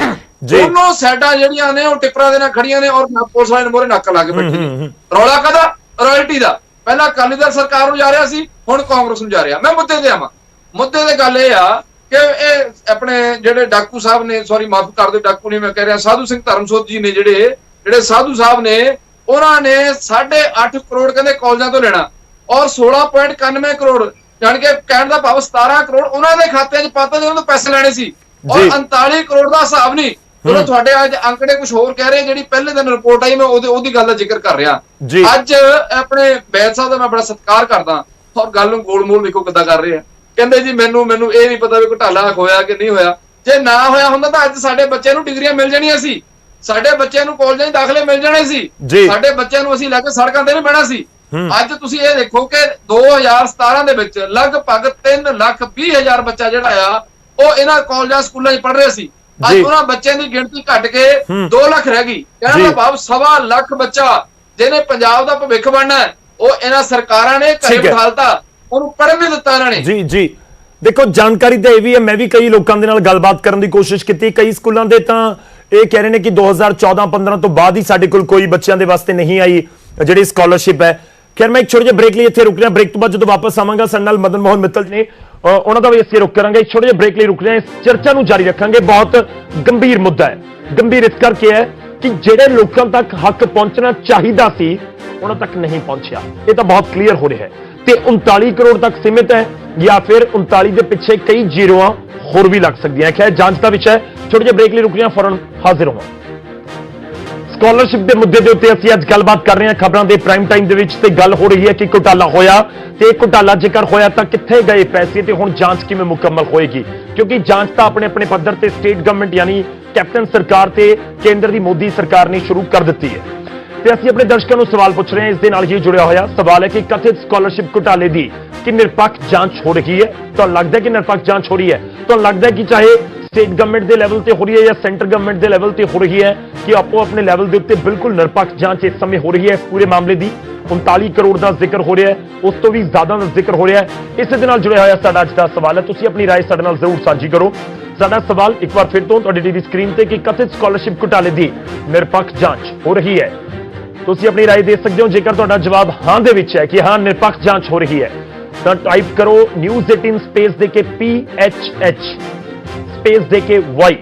ਦੋਨੋਂ ਸਾਈਡਾਂ ਜਿਹੜੀਆਂ ਨੇ ਉਹ ਟਿੱਪਰਾਂ ਦੇ ਨਾਲ ਖੜੀਆਂ ਨੇ ਔਰ ਪੁਲਿਸ ਵਾਲੇ ਨੇ ਮੋਰੇ ਨੱਕ ਲਾ ਕੇ ਬੈਠੇ ਨੇ। ਰੌਲਾ ਕਾਹਦਾ? ਰਾਇਲਟੀ ਦਾ। ਪਹਿਲਾਂ ਅਕਾਲੀ ਦਲ ਸਰਕਾਰ ਨੂੰ ਜਾ ਰਿਹਾ ਸੀ, ਹੁਣ ਕਾਂਗਰਸ ਨੂੰ ਜਾ ਰਿਹਾ। ਮੈਂ ਮੁੱਦੇ ਤੇ ਆਵਾਂ। ਮੁੱਦੇ ਤੇ ਗੱਲ ਇਹ ਆ ਕਿ ਇਹ ਆਪਣੇ ਜਿਹੜੇ ਡਾਕੂ ਸਾਹਿਬ ਨੇ, ਸੌਰੀ ਮਾਫ ਕਰ ਦਿਓ ਡਾਕੂ ਨਹੀਂ ਮੈਂ ਕਹਿ ਰਿਹਾ, ਸਾਧੂ ਸਿੰਘ ਧਰਮਸੋਤ ਜੀ ਨੇ ਜਿਹੜੇ ਸਾਧੂ ਸਾਹਿਬ ਨੇ, ਉਹਨਾਂ ਨੇ 8.5 ਕਰੋੜ ਕਹਿੰਦੇ ਕਾਲਜਾਂ ਤੋਂ ਲੈਣਾ ਔਰ 16.91 ਕਰੋੜ ਜਾਣ ਕੇ ਕਹਿਣ ਦਾ ਭਾਵ 17 ਕਰੋੜ ਉਹਨਾਂ ਦੇ ਖਾਤਿਆਂ 'ਚ ਪਾਤਾ ਜਿਹਨਾਂ ਤੋਂ ਪੈਸੇ ਲੈਣੇ ਸੀ ਔਰ 39 ਕਰੋੜ ਦਾ ਹਿਸਾਬ ਨਹੀਂ। ਚਲੋ ਤੁਹਾਡੇ ਅੱਜ ਅੰਕੜੇ ਕੁਝ ਹੋਰ ਕਹਿ ਰਹੇ, ਜਿਹੜੀ ਪਹਿਲੇ ਦਿਨ ਰਿਪੋਰਟ ਆਈ ਮੈਂ ਉਹਦੀ ਗੱਲ ਦਾ ਜ਼ਿਕਰ ਕਰ ਰਿਹਾ। ਅੱਜ ਆਪਣੇ ਬੈਦ ਸਾਹਿਬ ਦਾ ਮੈਂ ਬੜਾ ਸਤਿਕਾਰ ਕਰਦਾ ਔਰ ਗੱਲ ਨੂੰ ਗੋਲ ਮੋਲ ਵੇਖੋ ਕਿੱਦਾਂ ਕਰ ਰਹੇ ਆ। ਕਹਿੰਦੇ ਜੀ ਮੈਨੂੰ ਇਹ ਨਹੀਂ ਪਤਾ ਵੀ ਘੁਟਾਲਾ ਹੋਇਆ ਕਿ ਨਹੀਂ ਹੋਇਆ। ਜੇ ਨਾ ਹੋਇਆ ਹੁੰਦਾ ਤਾਂ ਅੱਜ ਸਾਡੇ ਬੱਚਿਆਂ ਨੂੰ ਡਿਗਰੀਆਂ ਮਿਲ ਜਾਣੀਆਂ ਸੀ, ਸਾਡੇ ਬੱਚਿਆਂ ਨੂੰ ਕਾਲਜਾਂ 'ਚ ਦਾਖਲੇ ਮਿਲ ਜਾਣੇ ਸੀ, ਸਾਡੇ ਬੱਚਿਆਂ ਨੂੰ ਅਸੀਂ ਲੈ ਕੇ ਸੜਕਾਂ ਤੇ ਨਹੀਂ ਬਹਿਣਾ ਸੀ। ਅੱਜ ਤੁਸੀਂ ਇਹ ਦੇਖੋ ਕਿ 2017 ਦੇ ਵਿੱਚ ਲਗਭਗ 3,20,000 ਬੱਚਾ ਜਿਹੜਾ ਆ ਉਹ ਇਹਨਾਂ ਕਾਲਜਾਂ ਸਕੂਲਾਂ 'ਚ ਪੜ੍ਹ ਰਿਹਾ ਸੀ। ਅੱਜ ਉਹਨਾਂ ਬੱਚਿਆਂ ਦੀ ਗਿਣਤੀ ਘਟ ਕੇ 2 ਲੱਖ ਰਹਿ ਗਈ। ਕਹਿਣ ਦਾ ਭਾਵ 1.25 ਲੱਖ ਬੱਚਾ ਜਿਹਨੇ ਪੰਜਾਬ ਦਾ ਭਵਿੱਖ ਬਣਨਾ ਹੈ ਉਹ ਇਹਨਾਂ ਸਰਕਾਰਾਂ ਨੇ ਘਰੇ ਬਿਠਾਲਤਾ, ਉਹਨੂੰ ਪੜ੍ਹਨ ਨਹੀਂ ਦਿੱਤਾ ਇਹਨਾਂ ਨੇ। ਜੀ ਦੇਖੋ, ਜਾਣਕਾਰੀ ਤਾਂ ਇਹ ਵੀ ਹੈ, ਮੈਂ ਵੀ ਕਈ ਲੋਕਾਂ ਦੇ ਨਾਲ ਗੱਲਬਾਤ ਕਰਨ ਦੀ ਕੋਸ਼ਿਸ਼ ਕੀਤੀ। ਕਈ ਸਕੂਲਾਂ ਦੇ ਤਾਂ ਇਹ ਕਹਿ ਰਹੇ ਨੇ ਕਿ 2014-15 ਤੋਂ ਬਾਅਦ ਹੀ ਸਾਡੇ ਕੋਲ ਕੋਈ ਬੱਚਿਆਂ ਦੇ ਵਾਸਤੇ ਨਹੀਂ ਆਈ ਜਿਹੜੀ ਸਕਾਲਰਸ਼ਿਪ ਹੈ। ਖੈਰ ਮੈਂ ਇੱਕ ਛੋਟੇ ਜਿਹੇ ਬ੍ਰੇਕ ਲਈ ਇੱਥੇ ਰੁਕ ਰਿਹਾ। ਬ੍ਰੇਕ ਤੋਂ ਬਾਅਦ ਜਦੋਂ ਵਾਪਸ ਆਵਾਂਗਾ ਸਾਡੇ ਨਾਲ ਮਦਨ ਮੋਹਨ ਮਿੱਤਲ ਨੇ, ਉਹਨਾਂ ਦਾ ਵੀ ਅਸੀਂ ਰੁਕ ਕਰਾਂਗੇ। ਛੋਟੇ ਜਿਹੇ ਬ੍ਰੇਕ ਲਈ ਰੁਕ ਰਹੇ ਹਾਂ, ਇਸ ਚਰਚਾ ਨੂੰ ਜਾਰੀ ਰੱਖਾਂਗੇ। ਬਹੁਤ ਗੰਭੀਰ ਮੁੱਦਾ ਹੈ। ਗੰਭੀਰ ਇਸ ਕਰਕੇ ਹੈ ਕਿ ਜਿਹੜੇ ਲੋਕਾਂ ਤੱਕ ਹੱਕ ਪਹੁੰਚਣਾ ਚਾਹੀਦਾ ਸੀ ਉਹਨਾਂ ਤੱਕ ਨਹੀਂ ਪਹੁੰਚਿਆ। ਇਹ ਤਾਂ ਬਹੁਤ ਕਲੀਅਰ ਹੋ ਰਿਹਾ ਹੈ ਤੇ 39 ਕਰੋੜ ਤੱਕ ਸੀਮਿਤ ਹੈ ਜਾਂ ਫਿਰ 39 ਦੇ ਪਿੱਛੇ ਕਈ ਜ਼ੀਰੋਆਂ ਹੋਰ ਵੀ ਲੱਗ ਸਕਦੀਆਂ। ਖੈਰ ਜਾਂਚ ਦਾ ਵਿਸ਼ਾ ਹੈ। ਛੋਟੇ ਜਿਹੇ ਬ੍ਰੇਕ ਲਈ ਰੁਕ ਰਹੇ ਹਾਂ, ਫੌਰਨ ਹਾਜ਼ਰ ਹੋਵਾਂ। ਸਕਾਲਰਸ਼ਿਪ ਦੇ ਮੁੱਦੇ ਦੇ ਉੱਤੇ ਅਸੀਂ ਅੱਜ ਗੱਲਬਾਤ ਕਰ ਰਹੇ ਹਾਂ ਖਬਰਾਂ ਦੇ ਪ੍ਰਾਈਮ ਟਾਈਮ ਦੇ ਵਿੱਚ, ਤੇ ਗੱਲ ਹੋ ਰਹੀ ਹੈ ਕਿ ਘੁਟਾਲਾ ਹੋਇਆ ਤੇ ਘੁਟਾਲਾ ਜੇਕਰ ਹੋਇਆ ਤਾਂ ਕਿੱਥੇ ਗਏ ਪੈਸੇ ਤੇ ਹੁਣ ਜਾਂਚ ਕਿਵੇਂ ਮੁਕੰਮਲ ਹੋਏਗੀ, ਕਿਉਂਕਿ ਜਾਂਚ ਤਾਂ ਆਪਣੇ ਪੱਧਰ ਤੇ ਸਟੇਟ ਗਵਰਨਮੈਂਟ ਯਾਨੀ ਕੈਪਟਨ ਸਰਕਾਰ ਤੇ ਕੇਂਦਰ ਦੀ ਮੋਦੀ ਸਰਕਾਰ ਨੇ ਸ਼ੁਰੂ ਕਰ ਦਿੱਤੀ ਹੈ। ਤੇ ਅਸੀਂ ਆਪਣੇ ਦਰਸ਼ਕਾਂ ਨੂੰ ਸਵਾਲ ਪੁੱਛ ਰਹੇ ਹਾਂ, ਇਸ ਦੇ ਨਾਲ ਹੀ ਜੁੜਿਆ ਹੋਇਆ ਸਵਾਲ ਹੈ ਕਿ ਕਥਿਤ ਸਕਾਲਰਸ਼ਿਪ ਘੁਟਾਲੇ ਦੀ ਕਿ ਨਿਰਪੱਖ ਜਾਂਚ ਹੋ ਰਹੀ ਹੈ? ਤੁਹਾਨੂੰ ਲੱਗਦਾ ਹੈ ਕਿ ਨਿਰਪੱਖ ਜਾਂਚ ਹੋ ਰਹੀ ਹੈ? ਤੁਹਾਨੂੰ ਲੱਗਦਾ ਹੈ ਕਿ ਚਾਹੇ ਸਟੇਟ ਗਵਰਨਮੈਂਟ ਦੇ ਲੈਵਲ ਤੇ ਹੋ ਰਹੀ ਹੈ ਜਾਂ ਸੈਂਟਰ ਗਵਰਨਮੈਂਟ ਦੇ ਲੈਵਲ ਤੇ ਹੋ ਰਹੀ ਹੈ ਕਿ ਆਪੋ ਆਪਣੇ ਲੈਵਲ ਦੇ ਉੱਤੇ ਬਿਲਕੁਲ ਨਿਰਪੱਖ ਜਾਂਚ ਇਸ ਸਮੇਂ ਹੋ ਰਹੀ ਹੈ ਇਸ ਪੂਰੇ ਮਾਮਲੇ ਦੀ? 39 ਕਰੋੜ ਦਾ ਜ਼ਿਕਰ ਹੋ ਰਿਹਾ ਹੈ, ਉਸ ਤੋਂ ਵੀ ਜ਼ਿਆਦਾ ਦਾ ਜ਼ਿਕਰ ਹੋ ਰਿਹਾ ਹੈ। ਇਸੇ ਦੇ ਨਾਲ ਜੁੜਿਆ ਹੋਇਆ ਸਾਡਾ ਅੱਜ ਦਾ ਸਵਾਲ ਹੈ। ਤੁਸੀਂ ਆਪਣੀ ਰਾਏ ਸਾਡੇ ਨਾਲ ਜ਼ਰੂਰ ਸਾਂਝੀ ਕਰੋ। ਸਾਡਾ ਸਵਾਲ ਇੱਕ ਵਾਰ ਫਿਰ ਤੋਂ ਤੁਹਾਡੀ ਟੀਵੀ ਸਕਰੀਨ ਤੇ ਕਿ ਕਥਿਤ ਸਕਾਲਰਸ਼ਿਪ ਘੁਟਾਲੇ ਦੀ ਨਿਰਪੱਖ ਜਾਂਚ ਹੋ ਰਹੀ ਹੈ? ਤੁਸੀਂ ਆਪਣੀ ਰਾਏ ਦੇ ਸਕਦੇ ਹੋ। ਜੇਕਰ ਤੁਹਾਡਾ ਜਵਾਬ ਹਾਂ ਦੇ ਵਿੱਚ ਹੈ ਕਿ ਹਾਂ ਨਿਰਪੱਖ ਜਾਂਚ ਹੋ ਰਹੀ ਹੈ ਤਾਂ ਟਾਈਪ ਕਰੋ ਨਿਊਜ਼ 18 ਸਪੇਸ ਦੇ ਕੇ PHH ਸਪੇਸ ਦੇ ਕੇ Y।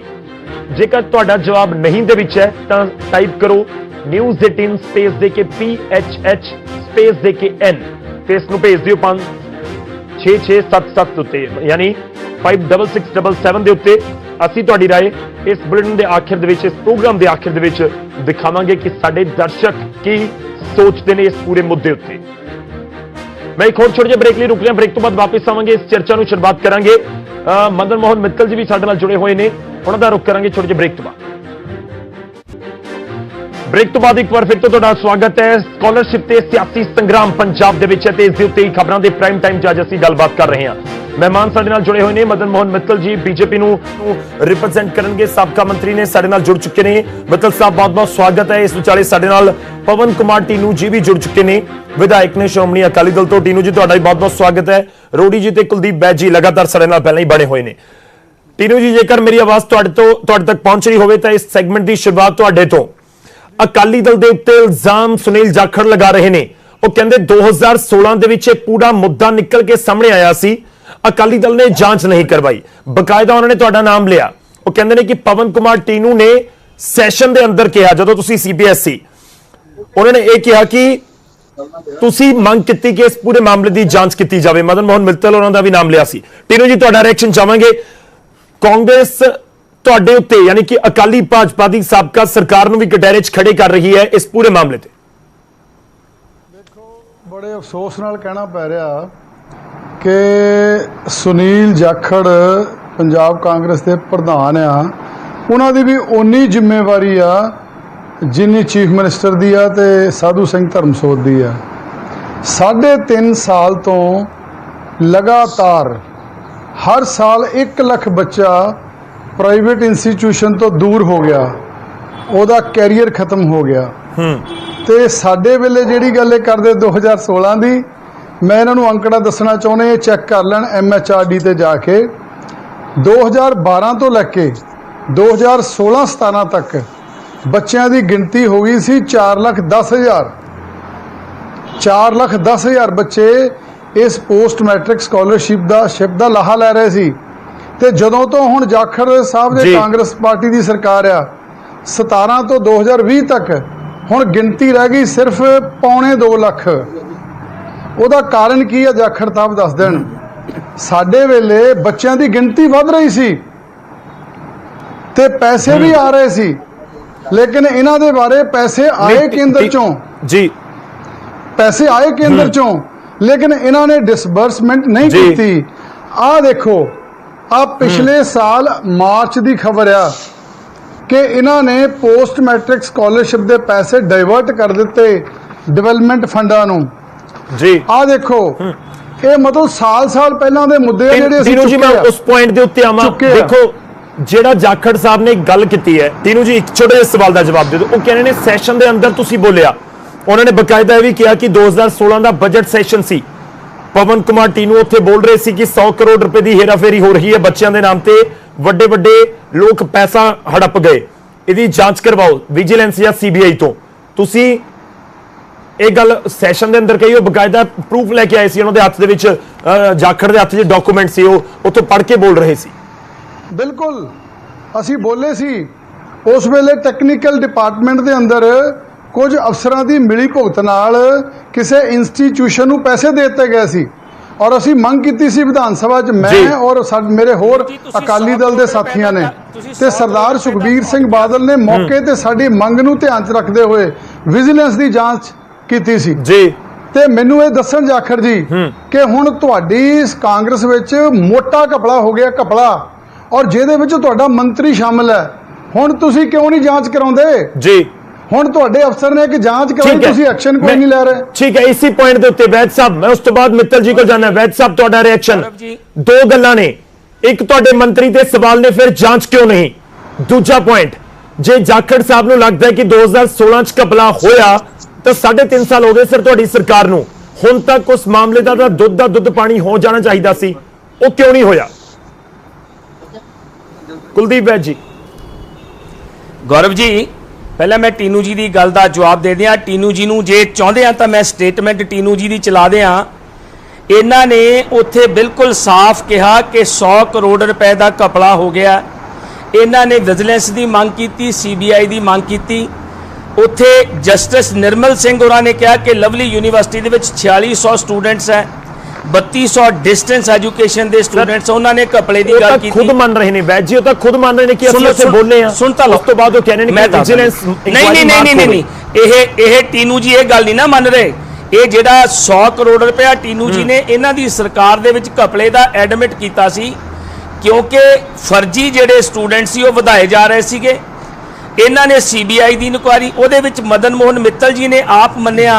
ਜੇਕਰ ਤੁਹਾਡਾ ਜਵਾਬ ਨਹੀਂ ਦੇ ਵਿੱਚ ਹੈ ਤਾਂ ਟਾਈਪ ਕਰੋ ਨਿਊਜ਼ 18 ਸਪੇਸ ਦੇ ਕੇ PHH ਸਪੇਸ ਦੇ ਕੇ N ਤੇ ਇਸ ਨੂੰ ਭੇਜ ਦਿਓ 56677 ਉੱਤੇ ਯਾਨੀ 56677 ਦੇ ਉੱਤੇ। ਅਸੀਂ ਤੁਹਾਡੀ ਰਾਏ ਇਸ ਬੁਲੇਟਿਨ ਦੇ ਆਖਿਰ ਦੇ ਵਿੱਚ, ਇਸ ਪ੍ਰੋਗਰਾਮ ਦੇ ਆਖਿਰ ਦੇ ਵਿੱਚ ਦਿਖਾਵਾਂਗੇ ਕਿ ਸਾਡੇ ਦਰਸ਼ਕ ਕੀ ਸੋਚਦੇ ਨੇ ਇਸ ਪੂਰੇ ਮੁੱਦੇ ਉੱਤੇ। ਮੈਂ ਇੱਕ ਹੋਰ ਛੋਟੇ ਜਿਹੇ ਬ੍ਰੇਕ ਲਈ ਰੁਕ ਰਿਹਾ। ਬ੍ਰੇਕ ਤੋਂ ਬਾਅਦ ਵਾਪਸ ਆਵਾਂਗੇ, ਇਸ ਚਰਚਾ ਨੂੰ ਸ਼ੁਰੂਆਤ ਕਰਾਂਗੇ। ਮਦਨ ਮੋਹਨ ਮਿੱਤਲ ਜੀ ਵੀ ਸਾਡੇ ਨਾਲ ਜੁੜੇ ਹੋਏ ਨੇ, ਉਹਨਾਂ ਦਾ ਰੁਕ ਕਰਾਂਗੇ ਛੋਟੇ ਜਿਹੇ ਬ੍ਰੇਕ ਤੋਂ ਬਾਅਦ। ब्रेक तो बाद एक बार फिर तो ਤੁਹਾਡਾ ਸਵਾਗਤ ਹੈ। ਸਕਾਲਰਸ਼ਿਪ ਤੇ ਸਿਆਸੀ ਸੰਗਰਾਮ ਪੰਜਾਬ ਦੇ ਵਿੱਚ ਹੈ ਤੇ ਇਸ ਦੇ ਉੱਤੇ ਹੀ ਖਬਰਾਂ ਦੇ ਪ੍ਰਾਈਮ ਟਾਈਮ 'ਚ ਅੱਜ ਅਸੀਂ ਗੱਲਬਾਤ ਕਰ ਰਹੇ ਹਾਂ। ਮਹਿਮਾਨ ਸਾਡੇ ਨਾਲ ਜੁੜੇ ਹੋਏ ਨੇ। ਮਦਨ ਮੋਹਨ ਮਿੱਤਲ ਜੀ ਬੀਜੇਪੀ ਨੂੰ ਰਿਪਰੈਜ਼ੈਂਟ ਕਰਨਗੇ, ਸਾਬਕਾ ਮੰਤਰੀ ਨੇ, ਸਾਡੇ ਨਾਲ ਜੁੜ ਚੁੱਕੇ ਨੇ। ਮਿੱਤਲ ਸਾਹਿਬ ਬਹੁਤ ਬਹੁਤ ਸਵਾਗਤ ਹੈ। ਇਸ ਵਿਚਾਲੇ ਸਾਡੇ ਨਾਲ ਪਵਨ ਕੁਮਾਰ ਟੀਨੂ ਜੀ ਵੀ ਜੁੜ ਚੁੱਕੇ ਨੇ, ਵਿਧਾਇਕ ਨੇ ਸ਼੍ਰੋਮਣੀ ਅਕਾਲੀ ਦਲ ਤੋਂ। ਟੀਨੂ ਜੀ ਤੁਹਾਡਾ ਵੀ ਬਹੁਤ ਬਹੁਤ ਸਵਾਗਤ ਹੈ। ਰੋੜੀ ਜੀ ਤੇ ਕੁਲਦੀਪ ਬੈਜ ਜੀ ਲਗਾਤਾਰ ਸਾਡੇ ਨਾਲ ਪਹਿਲਾਂ ਹੀ ਬਣੇ ਹੋਏ ਨੇ। ਟੀਨੂ ਜੀ, ਜੇਕਰ ਮੇਰੀ ਆਵਾਜ਼ ਤੁਹਾਡੇ ਤੱਕ ਪਹੁੰਚ ਰਹੀ ਹੋਵੇ ਤਾਂ ਇਸ ਸੈਗਮੈਂਟ ਦੀ ਸ਼ੁਰੂਆਤ ਤੁਹਾਡੇ ਤੋਂ। ਅਕਾਲੀ ਦਲ ਦੇ ਉੱਤੇ ਇਲਜ਼ਾਮ ਸੁਨੀਲ ਜਾਖੜ ਲਗਾ ਰਹੇ ਨੇ। ਉਹ ਕਹਿੰਦੇ 2016 ਦੇ ਵਿੱਚ ਇਹ ਪੂਰਾ ਮੁੱਦਾ ਨਿਕਲ ਕੇ ਸਾਹਮਣੇ ਆਇਆ ਸੀ, ਅਕਾਲੀ ਦਲ ਨੇ ਜਾਂਚ ਨਹੀਂ ਕਰਵਾਈ। ਬਕਾਇਦਾ ਉਹਨਾਂ ਨੇ ਤੁਹਾਡਾ ਨਾਮ ਲਿਆ। ਉਹ ਕਹਿੰਦੇ ਨੇ ਕਿ ਪਵਨ ਕੁਮਾਰ ਟੀਨੂ ਨੇ ਸੈਸ਼ਨ ਦੇ ਅੰਦਰ ਕਿਹਾ, ਜਦੋਂ ਤੁਸੀਂ ਸੀਪੀਐਸ ਸੀ, ਉਹਨਾਂ ਨੇ ਇਹ ਕਿਹਾ ਕਿ ਤੁਸੀਂ ਮੰਗ ਕੀਤੀ ਕਿ ਇਸ ਪੂਰੇ ਮਾਮਲੇ ਦੀ ਜਾਂਚ ਕੀਤੀ ਜਾਵੇ। ਮਦਨ ਮੋਹਨ ਮਿੱਤਲ ਉਹਨਾਂ ਦਾ ਵੀ ਨਾਮ ਲਿਆ ਸੀ। ਟੀਨੂ ਜੀ, ਤੁਹਾਡਾ ਰਿਐਕਸ਼ਨ ਚਾਹਾਂਗੇ। ਕਾਂਗਰਸ ਤੁਹਾਡੇ ਉੱਤੇ ਯਾਨੀ ਕਿ ਅਕਾਲੀ ਭਾਜਪਾ ਦੀ ਸਾਬਕਾ ਸਰਕਾਰ ਨੂੰ ਵੀ ਕਟਹਿਰੇ 'ਚ ਖੜੇ ਕਰ ਰਹੀ ਹੈ ਇਸ ਪੂਰੇ ਮਾਮਲੇ ਤੇ। ਦੇਖੋ, ਬੜੇ ਅਫਸੋਸ ਨਾਲ ਕਹਿਣਾ ਪੈ ਰਿਹਾ ਕਿ ਸੁਨੀਲ ਜਾਖੜ ਪੰਜਾਬ ਕਾਂਗਰਸ ਦੇ ਪ੍ਰਧਾਨ ਆ, ਉਹਨਾਂ ਦੀ ਵੀ ਓਨੀ ਜ਼ਿੰਮੇਵਾਰੀ ਆ ਜਿੰਨੀ ਚੀਫ ਮਿਨਿਸਟਰ ਦੀ ਆ ਤੇ ਸਾਧੂ ਸਿੰਘ ਧਰਮਸੋਤ ਦੀ ਆ। 3.5 ਸਾਲ ਤੋਂ ਲਗਾਤਾਰ ਹਰ ਸਾਲ 1 ਲੱਖ ਬੱਚਾ ਪ੍ਰਾਈਵੇਟ ਇੰਸਟੀਚਿਊਸ਼ਨ ਤੋਂ ਦੂਰ ਹੋ ਗਿਆ, ਉਹਦਾ ਕੈਰੀਅਰ ਖਤਮ ਹੋ ਗਿਆ। ਤੇ ਸਾਡੇ ਵੇਲੇ ਜਿਹੜੀ ਗੱਲ ਇਹ ਕਰਦੇ 2016 ਦੀ, ਮੈਂ ਇਹਨਾਂ ਨੂੰ ਅੰਕੜਾ ਦੱਸਣਾ ਚਾਹੁੰਦੇ, ਚੈੱਕ ਕਰ ਲੈਣ MHRD ਤੇ ਜਾ ਕੇ। 2012 ਤੋਂ ਲੈ ਕੇ 2016-17 ਤੱਕ ਬੱਚਿਆਂ ਦੀ ਗਿਣਤੀ ਹੋ ਗਈ ਸੀ 4,10,000। 4,10,000 ਬੱਚੇ ਇਸ ਪੋਸਟ ਮੈਟ੍ਰਿਕ ਸਕਾਲਰਸ਼ਿਪ ਦਾ ਲਾਹਾ ਲੈ ਰਹੇ ਸੀ। ਤੇ ਜਦੋਂ ਤੋਂ ਹੁਣ ਜਾਖੜ ਸਾਹਿਬ ਦੇ ਕਾਂਗਰਸ ਪਾਰਟੀ ਦੀ ਸਰਕਾਰ ਆ, 17 ਤੋਂ 2020 ਤੱਕ ਹੁਣ ਗਿਣਤੀ ਰਹਿ ਗਈ ਸਿਰਫ 1.25 ਲੱਖ। ਉਹਦਾ ਕਾਰਨ ਕੀ ਹੈ ਜਾਖੜ ਸਾਹਿਬ ਦੱਸ ਦੇਣ। ਸਾਡੇ ਵੇਲੇ ਬੱਚਿਆਂ ਦੀ ਗਿਣਤੀ ਵੱਧ ਰਹੀ ਸੀ ਤੇ ਪੈਸੇ ਵੀ ਆ ਰਹੇ ਸੀ, ਲੇਕਿਨ ਇਹਨਾਂ ਦੇ ਬਾਰੇ ਪੈਸੇ ਆਏ ਕੇਂਦਰ ਚੋਂ ਜੀ, ਪੈਸੇ ਆਏ ਕੇਂਦਰ ਚੋਂ, ਲੇਕਿਨ ਇਹਨਾਂ ਨੇ ਡਿਸਬਰਸਮੈਂਟ ਨਹੀਂ ਕੀਤੀ। ਆਹ ਦੇਖੋ, ਆ ਪਿਛਲੇ ਸਾਲ ਮਾਰਚ ਦੀ ਖਬਰ ਆ ਕਿ ਇਹਨਾਂ ਨੇ ਪੋਸਟ ਮੈਟ੍ਰਿਕ ਸਕਾਲਰਸ਼ਿਪ ਦੇ ਪੈਸੇ ਡਾਇਵਰਟ ਕਰ ਦਿੱਤੇ ਡਿਵੈਲਪਮੈਂਟ ਫੰਡਾਂ ਨੂੰ ਜੀ। ਆ ਦੇਖੋ, ਇਹ ਮਤਲਬ ਸਾਲ ਪਹਿਲਾਂ ਦੇ ਮੁੱਦੇ ਆ ਜਿਹੜੇ ਅਸੀਂ ਟੀਨੂ ਜੀ, ਮੈਂ ਉਸ ਪੁਆਇੰਟ ਦੇ ਉੱਤੇ ਆਵਾਂ। ਦੇਖੋ, ਜਿਹੜਾ ਜਾਖੜ ਸਾਹਿਬ ਨੇ ਗੱਲ ਕੀਤੀ ਹੈ, ਟੀਨੂ ਜੀ ਇੱਕ ਛੋਟੇ ਜਿਹੇ ਸਵਾਲ ਦਾ ਜਵਾਬ ਦੇ ਦਿਓ। ਉਹ ਕਹਿੰਦੇ ਨੇ ਸੈਸ਼ਨ ਦੇ ਅੰਦਰ ਤੁਸੀਂ ਬੋਲਿਆ, ਉਹਨਾਂ ਨੇ ਬਕਾਇਦਾ ਇਹ ਵੀ ਕਿਹਾ ਕਿ 2016 ਦਾ ਬਜਟ ਸੈਸ਼ਨ ਸੀ। ਪਵਨ ਕੁਮਾਰ ਟੀਨੂ ਉੱਥੇ ਬੋਲ ਰਹੇ ਸੀ ਕਿ 100 ਕਰੋੜ ਰੁਪਏ ਦੀ ਹੇਰਾਫੇਰੀ ਹੋ ਰਹੀ ਹੈ ਬੱਚਿਆਂ ਦੇ ਨਾਮ ਤੇ, ਵੱਡੇ ਲੋਕ ਪੈਸਾ ਹੜਪ ਗਏ, ਇਹਦੀ ਜਾਂਚ ਕਰਵਾਓ ਵਿਜੀਲੈਂਸ ਜਾਂ CBI ਤੋਂ। ਤੁਸੀਂ ਇਹ ਗੱਲ ਸੈਸ਼ਨ ਦੇ ਅੰਦਰ ਕਹੀ, ਉਹ ਬਕਾਇਦਾ ਪ੍ਰੂਫ ਲੈ ਕੇ ਆਏ ਸੀ, ਉਹਨਾਂ ਦੇ ਹੱਥ ਦੇ ਵਿੱਚ, ਜਾਖੜ ਦੇ ਹੱਥ 'ਚ ਡਾਕੂਮੈਂਟ ਸੀ, ਉਹ ਉੱਥੋਂ ਪੜ੍ਹ ਕੇ ਬੋਲ ਰਹੇ ਸੀ। ਬਿਲਕੁਲ ਅਸੀਂ ਬੋਲੇ ਸੀ। ਉਸ ਵੇਲੇ ਟੈਕਨੀਕਲ ਡਿਪਾਰਟਮੈਂਟ ਦੇ ਅੰਦਰ ਕੁਝ ਅਫਸਰਾਂ ਦੀ ਮਿਲੀ ਭੁਗਤ ਨਾਲ ਕਿਸੇ ਇੰਸਟੀਚਿਊਸ਼ਨ ਨੂੰ ਪੈਸੇ ਦੇ ਦਿੱਤੇ ਗਏ ਸੀ, ਔਰ ਅਸੀਂ ਮੰਗ ਕੀਤੀ ਸੀ ਵਿਧਾਨ ਸਭਾ 'ਚ, ਮੈਂ ਔਰ ਮੇਰੇ ਹੋਰ ਅਕਾਲੀ ਦਲ ਦੇ ਸਾਥੀਆਂ ਨੇ, ਤੇ ਸਰਦਾਰ ਸੁਖਬੀਰ ਸਿੰਘ ਬਾਦਲ ਨੇ ਮੌਕੇ ਤੇ ਸਾਡੀ ਮੰਗ ਨੂੰ ਧਿਆਨ 'ਚ ਰੱਖਦੇ ਹੋਏ ਵਿਜੀਲੈਂਸ ਦੀ ਜਾਂਚ ਕੀਤੀ ਸੀ ਜੀ। ਤੇ ਮੈਨੂੰ ਇਹ ਦੱਸਣ ਜਾਖੜ ਜੀ ਕਿ ਹੁਣ ਤੁਹਾਡੀ ਕਾਂਗਰਸ ਵਿੱਚ ਮੋਟਾ ਘਪਲਾ ਹੋ ਗਿਆ, ਘਪਲਾ, ਔਰ ਜਿਹਦੇ ਵਿੱਚ ਤੁਹਾਡਾ ਮੰਤਰੀ ਸ਼ਾਮਲ ਹੈ। ਹੁਣ ਤੁਸੀਂ ਕਿਉਂ ਨਹੀਂ ਜਾਂਚ ਕਰਾਉਂਦੇ ਜੀ? ਹੁਣ ਤੁਹਾਡੇ ਅਫਸਰ ਨੇ ਕਿ ਜਾਂਚ ਕਰਾਈ, ਤੁਸੀਂ ਐਕਸ਼ਨ ਕੋਈ ਨਹੀਂ ਲੈ ਰਹੇ। ਠੀਕ ਹੈ, ਇਸੇ ਪੁਆਇੰਟ ਦੇ ਉੱਤੇ ਵੈਦ ਸਾਹਿਬ, ਮੈਂ ਉਸ ਤੋਂ ਬਾਅਦ ਮਿੱਤਲ ਜੀ ਕੋਲ ਜਾਣਾ। ਵੈਦ ਸਾਹਿਬ, ਤੁਹਾਡਾ ਰਿਐਕਸ਼ਨ। ਦੋ ਗੱਲਾਂ ਨੇ, ਇੱਕ ਤੁਹਾਡੇ ਮੰਤਰੀ ਦੇ ਸਵਾਲ ਨੇ, ਫਿਰ ਜਾਂਚ ਕਿਉਂ ਨਹੀਂ। ਦੂਜਾ ਪੁਆਇੰਟ, ਜੇ ਜਾਖੜ ਸਾਹਿਬ ਨੂੰ ਲੱਗਦਾ ਹੈ ਕਿ 2016 ਚ ਘਪਲਾ ਹੋਇਆ ਤਾਂ 3.5 ਸਾਲ ਹੋ ਗਏ ਸਰ ਤੁਹਾਡੀ ਸਰਕਾਰ ਨੂੰ, ਹੁਣ ਤੱਕ ਉਸ ਮਾਮਲੇ ਦਾ ਦੁੱਧ ਦਾ ਦੁੱਧ ਪਾਣੀ ਹੋ ਜਾਣਾ ਚਾਹੀਦਾ ਸੀ, ਉਹ ਕਿਉਂ ਨਹੀਂ ਹੋਇਆ? ਕੁਲਦੀਪ ਬੈਜ ਜੀ। ਗੌਰਵ ਜੀ, ਪਹਿਲਾਂ ਮੈਂ ਟੀਨੂ ਜੀ ਦੀ ਗੱਲ ਦਾ ਜਵਾਬ ਦੇ ਦਿਆਂ। ਟੀਨੂ ਜੀ ਨੂੰ ਜੇ ਚਾਹੁੰਦੇ ਆ ਤਾਂ ਮੈਂ ਸਟੇਟਮੈਂਟ ਟੀਨੂ ਜੀ ਦੀ ਚਲਾ ਦਿਆਂ। ਇਹਨਾਂ ਨੇ ਉੱਥੇ ਬਿਲਕੁਲ ਸਾਫ਼ ਕਿਹਾ ਕਿ 100 ਕਰੋੜ ਰੁਪਏ ਦਾ ਘਪਲਾ ਹੋ ਗਿਆ। ਇਹਨਾਂ ਨੇ ਵਿਜੀਲੈਂਸ ਦੀ ਮੰਗ ਕੀਤੀ, CBI ਦੀ ਮੰਗ ਕੀਤੀ। ਉੱਥੇ ਜਸਟਿਸ ਨਿਰਮਲ ਸਿੰਘ ਹੋਰਾਂ ਨੇ ਕਿਹਾ ਕਿ ਲਵਲੀ ਯੂਨੀਵਰਸਿਟੀ ਦੇ ਵਿੱਚ 4600 ਸਟੂਡੈਂਟਸ ਹੈ, 3200 ਡਿਸਟੈਂਸ ਐਜੂਕੇਸ਼ਨ ਦੇ ਸਟੂਡੈਂਟਸ, ਉਹਨਾਂ ਨੇ ਘਪਲੇ ਦੀ ਗੱਲ ਕੀਤੀ। ਖੁਦ ਮੰਨ ਰਹੇ ਨੇ ਵੈਦ ਜੀ, ਉਹ ਤਾਂ ਖੁਦ ਮੰਨ ਰਹੇ ਨੇ ਕਿ ਅਸੀਂ ਉੱਥੇ ਬੋਲੇ ਆ। ਸੁਣ ਤਾਂ ਲਓ, ਉਸ ਤੋਂ ਬਾਅਦ ਉਹ ਕਹਿੰਦੇ ਨੇ ਕਿ ਵਿਜੀਲੈਂਸ ਨਹੀਂ, ਇਹ ਟੀਨੂ ਜੀ ਇਹ ਗੱਲ ਨਹੀਂ ਨਾ ਮੰਨ ਰਹੇ। ਇਹ ਜਿਹੜਾ 100 ਕਰੋੜ ਰੁਪਇਆ ਟੀਨੂ ਜੀ ਨੇ ਇਹਨਾਂ ਦੀ ਸਰਕਾਰ ਦੇ ਵਿੱਚ ਘਪਲੇ ਦਾ ਐਡਮਿਟ ਕੀਤਾ ਸੀ, ਕਿਉਂਕਿ ਫਰਜ਼ੀ ਜਿਹੜੇ ਸਟੂਡੈਂਟ ਸੀ ਉਹ ਵਧਾਏ ਜਾ ਰਹੇ ਸੀਗੇ। ਇਹਨਾਂ ਨੇ ਸੀਬੀਆਈ ਦੀ ਇਨਕੁਆਇਰੀ, ਉਹਦੇ ਵਿੱਚ ਮਦਨ ਮੋਹਨ ਮਿੱਤਲ ਜੀ ਨੇ ਆਪ ਮੰਨਿਆ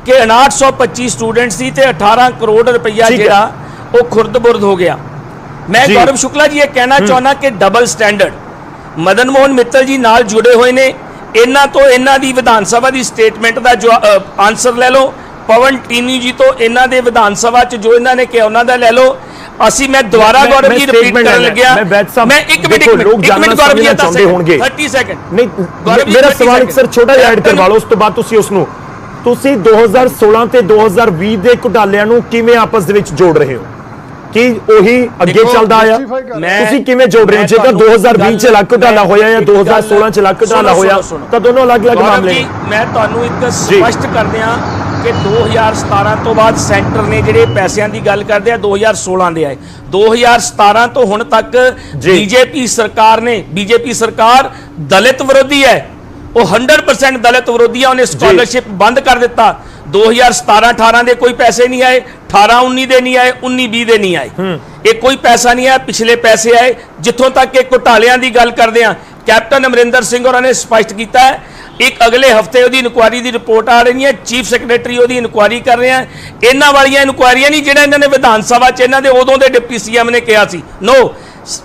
ਕਿ 5925 ਸਟੂਡੈਂਟ ਸੀ ਤੇ 18 ਕਰੋੜ ਰੁਪਈਆ ਠੀਕ ਹੈ। ਜਿਹੜਾ ਉਹ ਖੁਰਦ-ਬੁਰਦ ਹੋ ਗਿਆ। ਮੈਂ ਜੀ। ਗੌਰਵ ਸ਼ੁਕਲਾ ਜੀ ਇਹ ਕਹਿਣਾ ਚਾਹੁੰਦਾ ਕਿ ਡਬਲ ਸਟੈਂਡਰਡ ਮਦਨ ਮੋਹਨ ਮਿੱਤਲ ਜੀ ਨਾਲ ਜੁੜੇ ਹੋਏ ਨੇ। ਇਹਨਾਂ ਤੋਂ ਇਹਨਾਂ ਦੀ ਵਿਧਾਨ ਸਭਾ ਦੀ ਸਟੇਟਮੈਂਟ ਦਾ ਜੋ ਆਨਸਰ ਲੈ ਲਓ, ਪਵਨ ਟੀਨੀ ਜੀ ਤੋਂ ਇਹਨਾਂ ਦੇ ਵਿਧਾਨ ਸਭਾ 'ਚ ਜੋ ਇਹਨਾਂ ਨੇ ਕਿਹਾ ਉਹਨਾਂ ਦਾ ਲੈ ਲਓ। ਅਸੀਂ ਮੈਂ ਦੁਬਾਰਾ ਗੌਰਵ ਜੀ ਰਿਪੀਟ ਕਰਨ ਲੱਗਿਆ, ਮੈਂ ਇੱਕ ਮਿੰਟ ਗੌਰਵ ਜੀ ਚਾਹੁੰਦੇ ਹੋਣਗੇ 30 ਸੈਕਿੰਡ ਨਹੀਂ ਮੇਰਾ ਸਵਾਲ ਇੱਕ ਸਰ ਛੋਟਾ ਜਿਹਾ ਐਡ ਕਰਵਾ ਲਓ, ਉਸ ਤੋਂ ਬਾਅਦ ਤੁਸੀਂ ਉਸ ਨੂੰ 2016 ਤੇ 2020 ਦੇ ਘੁਟਾਲਿਆਂ ਨੂੰ ਕਿਵੇਂ ਆਪਸ ਦੇ ਵਿੱਚ ਜੋੜ ਰਹੇ ਹੋ? ਕਿ ਉਹੀ ਅੱਗੇ ਚੱਲਦਾ ਆਇਆ? ਤੁਸੀਂ ਕਿਵੇਂ ਜੋੜ ਰਹੇ ਹੋ? ਜੇਕਰ 2020 ਚ ਲੱਖ ਘੁਟਾਲਾ ਹੋਇਆ ਜਾਂ 2016 ਚ ਲੱਖ ਘੁਟਾਲਾ ਹੋਇਆ ਤਾਂ ਦੋਨੋਂ ਅਲੱਗ-ਅਲੱਗ ਮਾਮਲੇ ਨੇ। ਮੈਂ ਤੁਹਾਨੂੰ ਇੱਕ ਸਪਸ਼ਟ ਕਰ ਦਿਆਂ ਕਿ 2017 ਤੋਂ ਬਾਅਦ ਸੈਂਟਰ ਨੇ ਜਿਹੜੇ ਪੈਸਿਆਂ ਦੀ ਗੱਲ ਕਰਦੇ ਆ 2016 ਦੇ ਆਏ। 2017 ਤੋਂ ਹੁਣ ਤੱਕ ਬੀਜੇਪੀ ਸਰਕਾਰ ਦਲਿਤ ਵਿਰੋਧੀ ਹੈ, ਉਹ 100% ਦਲਿਤ ਵਿਰੋਧੀ ਹੈ। ਉਹਨੇ ਸਕਾਲਰਸ਼ਿਪ ਬੰਦ ਕਰ ਦਿੱਤਾ। 2017-18 ਦੇ ਕੋਈ ਪੈਸੇ ਨਹੀਂ ਆਏ, 18-19 ਦੇ ਨਹੀਂ ਆਏ, 19-20 ਦੇ ਨਹੀਂ ਆਏ। ਇਹ ਕੋਈ ਪੈਸਾ ਨਹੀਂ ਆਇਆ, ਪਿਛਲੇ ਪੈਸੇ ਆਏ। ਜਿੱਥੋਂ ਤੱਕ ਇਹ ਘੁਟਾਲਿਆਂ ਦੀ ਗੱਲ ਕਰਦੇ ਆ, ਕੈਪਟਨ ਅਮਰਿੰਦਰ ਸਿੰਘ ਹੋਰਾਂ ਨੇ ਸਪਸ਼ਟ ਕੀਤਾ ਹੈ ਇੱਕ ਅਗਲੇ ਹਫਤੇ ਉਹਦੀ ਇਨਕੁਆਇਰੀ ਦੀ ਰਿਪੋਰਟ ਆ ਰਹੀ ਹੈ, ਚੀਫ ਸੈਕਟਰੀ ਉਹਦੀ ਇਨਕੁਆਇਰੀ ਕਰ ਰਹੇ ਆ। ਇਹਨਾਂ ਵਾਲੀਆਂ ਇਨਕੁਆਇਰੀਆਂ ਨਹੀਂ ਜਿਹੜਾ ਇਹਨਾਂ ਨੇ ਵਿਧਾਨ ਸਭਾ 'ਚ ਇਹਨਾਂ ਦੇ ਉਦੋਂ ਦੇ ਡਿਪਟੀ ਸੀਐਮ ਨੇ ਕਿਹਾ ਸੀ। ਨੋ,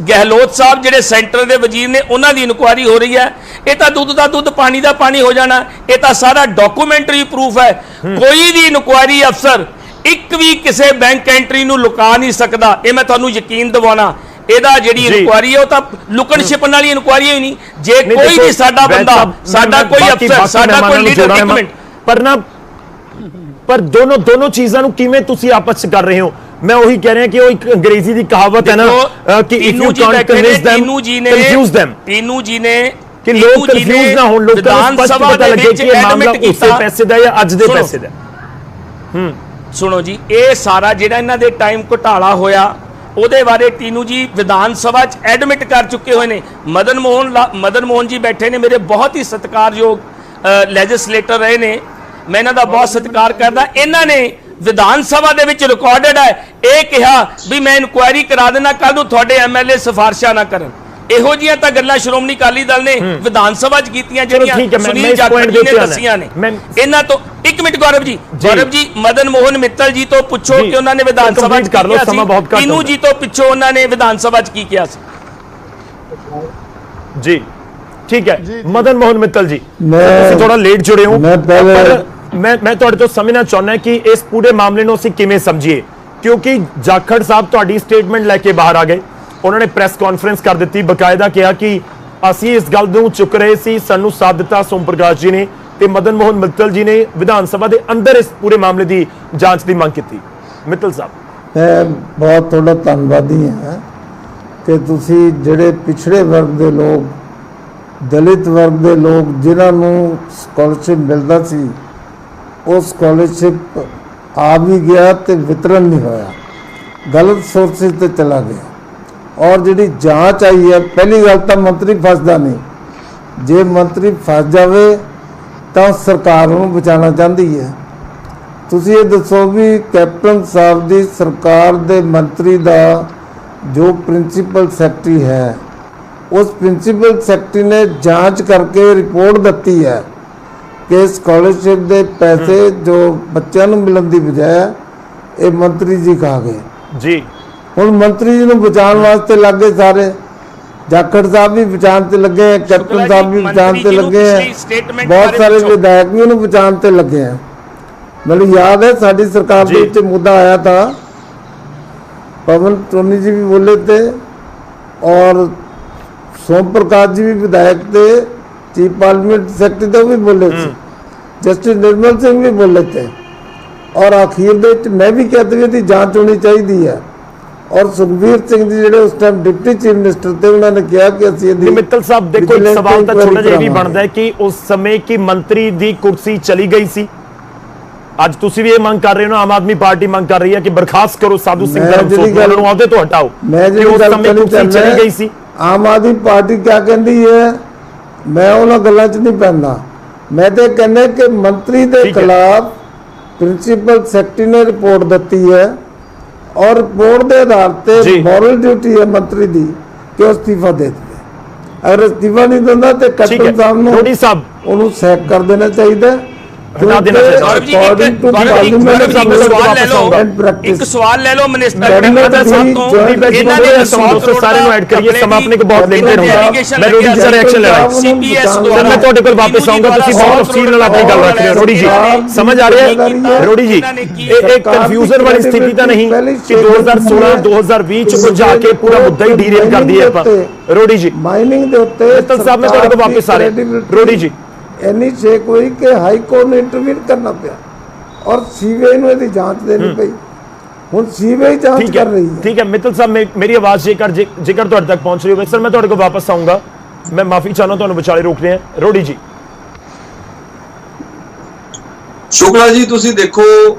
ਗਹਿਲੋਤ ਸਾਹਿਬ ਜਿਹੜੇ ਸੈਂਟਰ ਦੇ ਵਜ਼ੀਰ ਨੇ ਉਹਨਾਂ ਦੀ ਇਨਕੁਆਇਰੀ ਹੋ ਰਹੀ ਹੈ। ਇਹ ਤਾਂ ਦੁੱਧ ਦਾ ਦੁੱਧ ਪਾਣੀ ਦਾ ਪਾਣੀ ਹੋ ਜਾਣਾ। ਇਹ ਤਾਂ ਸਾਰਾ ਡਾਕੂਮੈਂਟਰੀ ਪ੍ਰੂਫ ਹੈ। ਕੋਈ ਵੀ ਇਨਕੁਆਇਰੀ ਅਫਸਰ ਇੱਕ ਵੀ ਕਿਸੇ ਬੈਂਕ ਐਂਟਰੀ ਨੂੰ ਲੁਕਾ ਨਹੀਂ ਸਕਦਾ। ਇਹ ਮੈਂ ਤੁਹਾਨੂੰ ਯਕੀਨ ਦਿਵਾਉਣਾ। ਇਹਦਾ ਜਿਹੜੀ ਇਨਕੁਆਇਰੀ ਹੈ ਉਹ ਤਾਂ ਲੁਕਣ ਛਿਪਣ ਵਾਲੀ ਇਨਕੁਆਇਰੀ ਹੋਈ ਨਹੀਂ। ਜੇ ਕੋਈ ਵੀ ਸਾਡਾ ਬੰਦਾ, ਸਾਡਾ ਕੋਈ ਅਫਸਰ, ਸਾਡਾ ਕੋਈ ਲੀਡਰ, ਇੱਕ ਮਿੰਟ ਪਰ ਦੋਨੋਂ ਚੀਜ਼ਾਂ ਨੂੰ ਕਿਵੇਂ ਤੁਸੀਂ ਆਪਸ ਚ ਕਰ ਰਹੇ ਹੋ? ਮੈਂ ਉਹੀ ਕਹਿ ਰਿਹਾ ਕਿ ਉਹ ਇੱਕ ਅੰਗਰੇਜ਼ੀ ਦੀ ਕਹਾਵਤ ਹੈ ਨਾ ਕਿ if you Kant convince them confuse them। ਟੀਨੂ ਜੀ ਨੇ ਕਿ ਲੋਕ ਕਨਫਿਊਜ਼ ਨਾ ਹੋਣ, ਲੋਕਾਂ ਨੂੰ ਸਪਸ਼ਟ ਪਤਾ ਲੱਗੇ ਕਿ ਇਹ ਮਾਮਲਾ ਉਸੇ ਪੈਸੇ ਦਾ ਜਾਂ ਅੱਜ ਦੇ ਪੈਸੇ ਦਾ। ਸੁਣੋ ਜੀ, ਇਹ ਸਾਰਾ ਜਿਹੜਾ ਇਹਨਾਂ ਦੇ ਟਾਈਮ ਘੁਟਾਲਾ ਹੋਇਆ ਉਹਦੇ ਬਾਰੇ ਟੀਨੂ ਜੀ ਵਿਧਾਨ ਸਭਾ 'ਚ ਐਡਮਿਟ ਕਰ ਚੁੱਕੇ ਹੋਏ ਨੇ। ਮਦਨ ਮੋਹਨ ਜੀ ਬੈਠੇ ਨੇ, ਮੇਰੇ ਬਹੁਤ ਹੀ ਸਤਿਕਾਰਯੋਗ ਲੈਜਿਸਲੇਟਰ ਰਹੇ ਨੇ, ਮੈਂ ਇਹਨਾਂ ਦਾ ਬਹੁਤ ਸਤਿਕਾਰ ਕਰਦਾ। ਇਹਨਾਂ ਨੇ ਵਿਧਾਨ ਸਭਾ ਦੇ ਵਿੱਚ ਰਿਕਾਰਡਡ ਹੈ ਇਹ ਕਿਹਾ ਵੀ ਮੈਂ ਇਨਕੁਆਇਰੀ ਕਰਾ ਦੇਣਾ, ਕੱਲ ਨੂੰ ਤੁਹਾਡੇ ਐਮਐਲਏ ਸਿਫਾਰਿਸ਼ਾਂ ਨਾ ਕਰਨ। ਇਹੋ ਜਿਹੀਆਂ ਤਾਂ ਗੱਲਾਂ ਸ਼੍ਰੋਮਣੀ ਅਕਾਲੀ ਦਲ ਨੇ ਵਿਧਾਨ ਸਭਾ 'ਚ ਕੀਤੀਆਂ ਜਿਹੜੀਆਂ ਸੁਨੀਲ ਜਾਖੜ ਜੀ ਨੇ ਦੱਸੀਆਂ ਨੇ। ਇਹਨਾਂ ਤੋਂ ਇੱਕ ਮਿੰਟ ਗੌਰਵ ਜੀ ਮਦਨ ਮੋਹਨ ਮਿੱਤਲ ਜੀ ਤੋਂ ਪੁੱਛੋ ਕਿ ਉਹਨਾਂ ਨੇ ਵਿਧਾਨ ਸਭਾ 'ਚ ਕੀ ਕਿਹਾ ਸੀ। ਟੀਨੂ ਜੀ ਤੋਂ ਪੁੱਛੋ ਉਹਨਾਂ ਨੇ ਵਿਧਾਨ ਸਭਾ 'ਚ ਕੀ ਕਿਹਾ ਸੀ। ਜੀ ਠੀਕ ਹੈ ਮਦਨ ਮੋਹਨ ਮਿੱਤਲ ਜੀ, ਤੁਸੀਂ ਥੋੜਾ ਲੇਟ ਜੁੜੇ ਹੋ, ਪਰ ਮੈਂ ਤੁਹਾਡੇ ਤੋਂ ਸਮਝਣਾ ਚਾਹੁੰਦਾ ਕਿ ਇਸ ਪੂਰੇ ਮਾਮਲੇ ਨੂੰ ਅਸੀਂ ਕਿਵੇਂ ਸਮਝੀਏ, ਕਿਉਂਕਿ ਜਾਖੜ ਸਾਹਿਬ ਤੁਹਾਡੀ ਸਟੇਟਮੈਂਟ ਲੈ ਕੇ ਬਾਹਰ ਆ ਗਏ। ਉਹਨਾਂ ਨੇ ਪ੍ਰੈਸ ਕਾਨਫਰੰਸ ਕਰ ਦਿੱਤੀ, ਬਕਾਇਦਾ ਕਿਹਾ ਕਿ ਅਸੀਂ ਇਸ ਗੱਲ ਨੂੰ ਚੁੱਕ ਰਹੇ ਸੀ, ਸਾਨੂੰ ਸਾਥ ਦਿੱਤਾ ਸੋਮ ਪ੍ਰਕਾਸ਼ ਜੀ ਨੇ ਤੇ ਮਦਨ ਮੋਹਨ ਮਿੱਤਲ ਜੀ ਨੇ ਵਿਧਾਨ ਸਭਾ ਦੇ ਅੰਦਰ ਇਸ ਪੂਰੇ ਮਾਮਲੇ ਦੀ ਜਾਂਚ ਦੀ ਮੰਗ ਕੀਤੀ। ਮਿੱਤਲ ਸਾਹਿਬ, ਮੈਂ ਬਹੁਤ ਤੁਹਾਡਾ ਧੰਨਵਾਦੀ ਹਾਂ ਕਿ ਤੁਸੀਂ ਜਿਹੜੇ ਪਿਛੜੇ ਵਰਗ ਦੇ ਲੋਕ, ਦਲਿਤ ਵਰਗ ਦੇ ਲੋਕ ਜਿਨ੍ਹਾਂ ਨੂੰ ਸਕਾਲਰਸ਼ਿਪ ਮਿਲਦਾ ਸੀ, ਉਹ ਸਕਾਲਰਸ਼ਿਪ ਆ ਵੀ ਗਿਆ ਤੇ ਵਿਤਰਨ ਨਹੀਂ ਹੋਇਆ, ਗਲਤ ਸੋਰਸਿਸ ਤੇ ਚਲਾ ਗਿਆ। ਔਰ ਜਿਹੜੀ ਜਾਂਚ ਆਈ ਹੈ, ਪਹਿਲੀ ਗੱਲ ਤਾਂ ਮੰਤਰੀ ਫਸਦਾ ਨਹੀਂ, ਜੇ ਮੰਤਰੀ ਫਸ ਜਾਵੇ ਤਾਂ ਸਰਕਾਰ ਨੂੰ ਬਚਾਉਣਾ ਚਾਹੁੰਦੀ ਹੈ। ਤੁਸੀਂ ਇਹ ਦੱਸੋ ਵੀ ਕੈਪਟਨ ਸਾਹਿਬ ਦੀ ਸਰਕਾਰ ਦੇ ਮੰਤਰੀ ਦਾ ਜੋ ਪ੍ਰਿੰਸੀਪਲ ਸੈਕਟਰੀ ਹੈ, ਉਸ ਪ੍ਰਿੰਸੀਪਲ ਸੈਕਟਰੀ ਨੇ ਜਾਂਚ ਕਰਕੇ ਰਿਪੋਰਟ ਦਿੱਤੀ ਹੈ ਕਿ ਸਕਾਲਰਸ਼ਿਪ ਦੇ ਪੈਸੇ ਜੋ ਬੱਚਿਆਂ ਨੂੰ ਮਿਲਣ ਦੀ ਬਜਾਏ ਇਹ ਮੰਤਰੀ ਜੀ ਖਾ ਗਏ ਜੀ। ਹੁਣ ਮੰਤਰੀ ਜੀ ਨੂੰ ਬਚਾਉਣ ਵਾਸਤੇ ਲੱਗੇ ਸਾਰੇ, ਜਾਖੜ ਸਾਹਿਬ ਵੀ ਬਚਾਉਣ ਤੇ ਲੱਗੇ ਹੈ, ਕੈਪਟਨ ਸਾਹਿਬ ਵੀ ਬਚਾਉਣ ਤੇ ਲੱਗੇ ਹੈ, ਬਹੁਤ ਸਾਰੇ ਵਿਧਾਇਕ ਵੀ ਉਹਨੂੰ ਬਚਾਉਣ ਤੇ ਲੱਗੇ ਹੈ। ਮੈਨੂੰ ਯਾਦ ਹੈ ਸਾਡੀ ਸਰਕਾਰ ਦੇ ਵਿੱਚ ਮੁੱਦਾ ਆਇਆ था, पवन टोनी जी भी बोले थे और सोम प्रकाश जी भी विधायक थे, चीफ पार्लियामेंट सेक्रेटरी तो भी बोले थे, जस्टिस निर्मल सिंह भी बोले थे और आखिर मैं भी कहती हुई थी जांच होनी चाहिए है। और सुखबीर सिंह जी जो उस टाइम डिप्टी चीफ मिनिस्टर थे, उन्होंने कहा कि असं मित्तल साहब देखो एक सवाल तो छोटा जिहा भी बनता है कि उस समय की मंत्री की कुर्सी चली गई सी, ਅੱਜ ਤੁਸੀਂ ਵੀ ਇਹ ਮੰਗ ਕਰ ਰਹੇ ਹੋ, ਆਮ ਆਦਮੀ ਪਾਰਟੀ ਮੰਗ ਕਰ ਰਹੀ ਹੈ ਕਿ ਬਰਖਾਸਤ ਕਰੋ ਸਾਧੂ ਸਿੰਘ ਧਰਮਸੋਤ ਨੂੰ ਅਹੁਦੇ ਤੋਂ ਹਟਾਓ। ਮੈਂ ਜਿਹੜੀ ਗੱਲ ਚਲੀ ਗਈ ਸੀ, ਆਮ ਆਦਮੀ ਪਾਰਟੀ ਕੀ ਕਹਿੰਦੀ ਹੈ, ਮੈਂ ਉਹਨਾਂ ਗੱਲਾਂ 'ਚ ਨਹੀਂ ਪੈਂਦਾ। ਮੈਂ ਤੇ ਕਹਿੰਦਾ ਕਿ ਮੰਤਰੀ ਦੇ ਖਿਲਾਫ ਪ੍ਰਿੰਸੀਪਲ ਸੈਕਟਰੀ ਨੇ ਰਿਪੋਰਟ ਦਿੱਤੀ ਹੈ ਔਰ ਰਿਪੋਰਟ ਦੇ ਆਧਾਰ ਤੇ ਮੋਰਲ ਡਿਊਟੀ ਹੈ ਮੰਤਰੀ ਦੀ ਕਿ ਉਹ ਅਸਤੀਫਾ ਦੇ ਦੇਵੇ। ਅਗਰ ਅਸਤੀਫਾ ਨਹੀਂ ਦਿੰਦਾ ਤੇ ਠੀਕ ਹੈ ਕੈਪਟਨ ਸਾਹਿਬ ਨੂੰ ਰੋੜੀ ਸਾਹਿਬ ਉਹਨੂੰ ਸੈਕ ਕਰ ਦੇਣਾ ਚਾਹੀਦਾ ਹਟਾ ਦੇਣਾ ਚਾਹੀਦਾ। ਇੱਕ ਸਵਾਲ ਲੈ ਲਓ ਮਿਨਿਸਟਰ ਸਾਰੇ ਨੂੰ ਐਡ ਕਰੀਏ, ਸਮਾਂ ਆਪਣੇ ਕੋ ਬਹੁਤ ਲਿਮਿਟਡ ਹੁੰਦਾ। ਮੈਂ ਰੋੜੀ ਸਰ ਐਕਸ਼ਨ ਲੈ ਰਹਾ CPS ਸਰ, ਮੈਂ ਤੁਹਾਡੇ ਕੋਲ ਵਾਪਸ ਆਉਂਗਾ, ਤੁਸੀਂ ਬਹੁਤ ਤਫਸੀਲ ਨਾਲ ਆਪਣੀ ਗੱਲ ਰੱਖ ਰਹੇ ਹੋ। ਰੋੜੀ ਜੀ ਸਮਝ ਆ ਰਿਹਾ ਹੈ ਰੋੜੀ ਜੀ, ਇਹ ਇੱਕ ਕਨਫਿਊਜ਼ਨ ਵਾਲੀ ਸਥਿਤੀ ਤਾਂ ਨਹੀਂ ਕਿ 2016 2020 ਚ ਕੁਝ ਜਾ ਕੇ ਪੂਰਾ ਮੁੱਦਾ ਹੀ ਡੀਰੇਲ ਕਰ ਦਈਏ ਆਪਾਂ। ਰੋੜੀ ਜੀ ਮਾਈਨਿੰਗ ਦੇ ਉੱਤੇ ਮਿੱਤਲ ਸਾਹਿਬ ਮੈਂ ਤੁਹਾਡੇ ਕੋਲ ਵਾਪਸ ਆ ਰਿਹਾ। ਰੋੜੀ ਜੀ ਇੰਨੀ ਛੇਕ ਹੋਈ ਕਿ ਹਾਈ ਕੋਰਟ ਨੂੰ ਇੰਟਰਵੀਨ ਕਰਨਾ ਪਿਆ ਔਰ ਸੀਬੀਆਈ ਨੂੰ ਇਹਦੀ ਜਾਂਚ ਦੇਣੀ ਪਈ। ਹੁਣ ਸੀਬੀਆਈ ਜਾਂਚ ਕਰ ਰਹੀ ਹੈ। ਠੀਕ ਹੈ ਮਿੱਤਲ ਸਾਹਿਬ, ਮੇਰੀ ਆਵਾਜ਼ ਜੇਕਰ ਤੁਹਾਡੇ ਤੱਕ ਪਹੁੰਚ ਰਹੀ ਹੋਵੇ ਸਰ, ਮੈਂ ਤੁਹਾਡੇ ਕੋਲ ਵਾਪਸ ਆਉਂਗਾ। ਮੈਂ ਮਾਫੀ ਚਾਹੁੰਦਾ, ਤੁਹਾਨੂੰ ਵਿਚਾਲੇ ਰੋਕ ਰਹੇ ਹਾਂ। ਰੋੜੀ ਜੀ ਸ਼ੁਕਲਾ ਜੀ, ਤੁਸੀਂ ਦੇਖੋ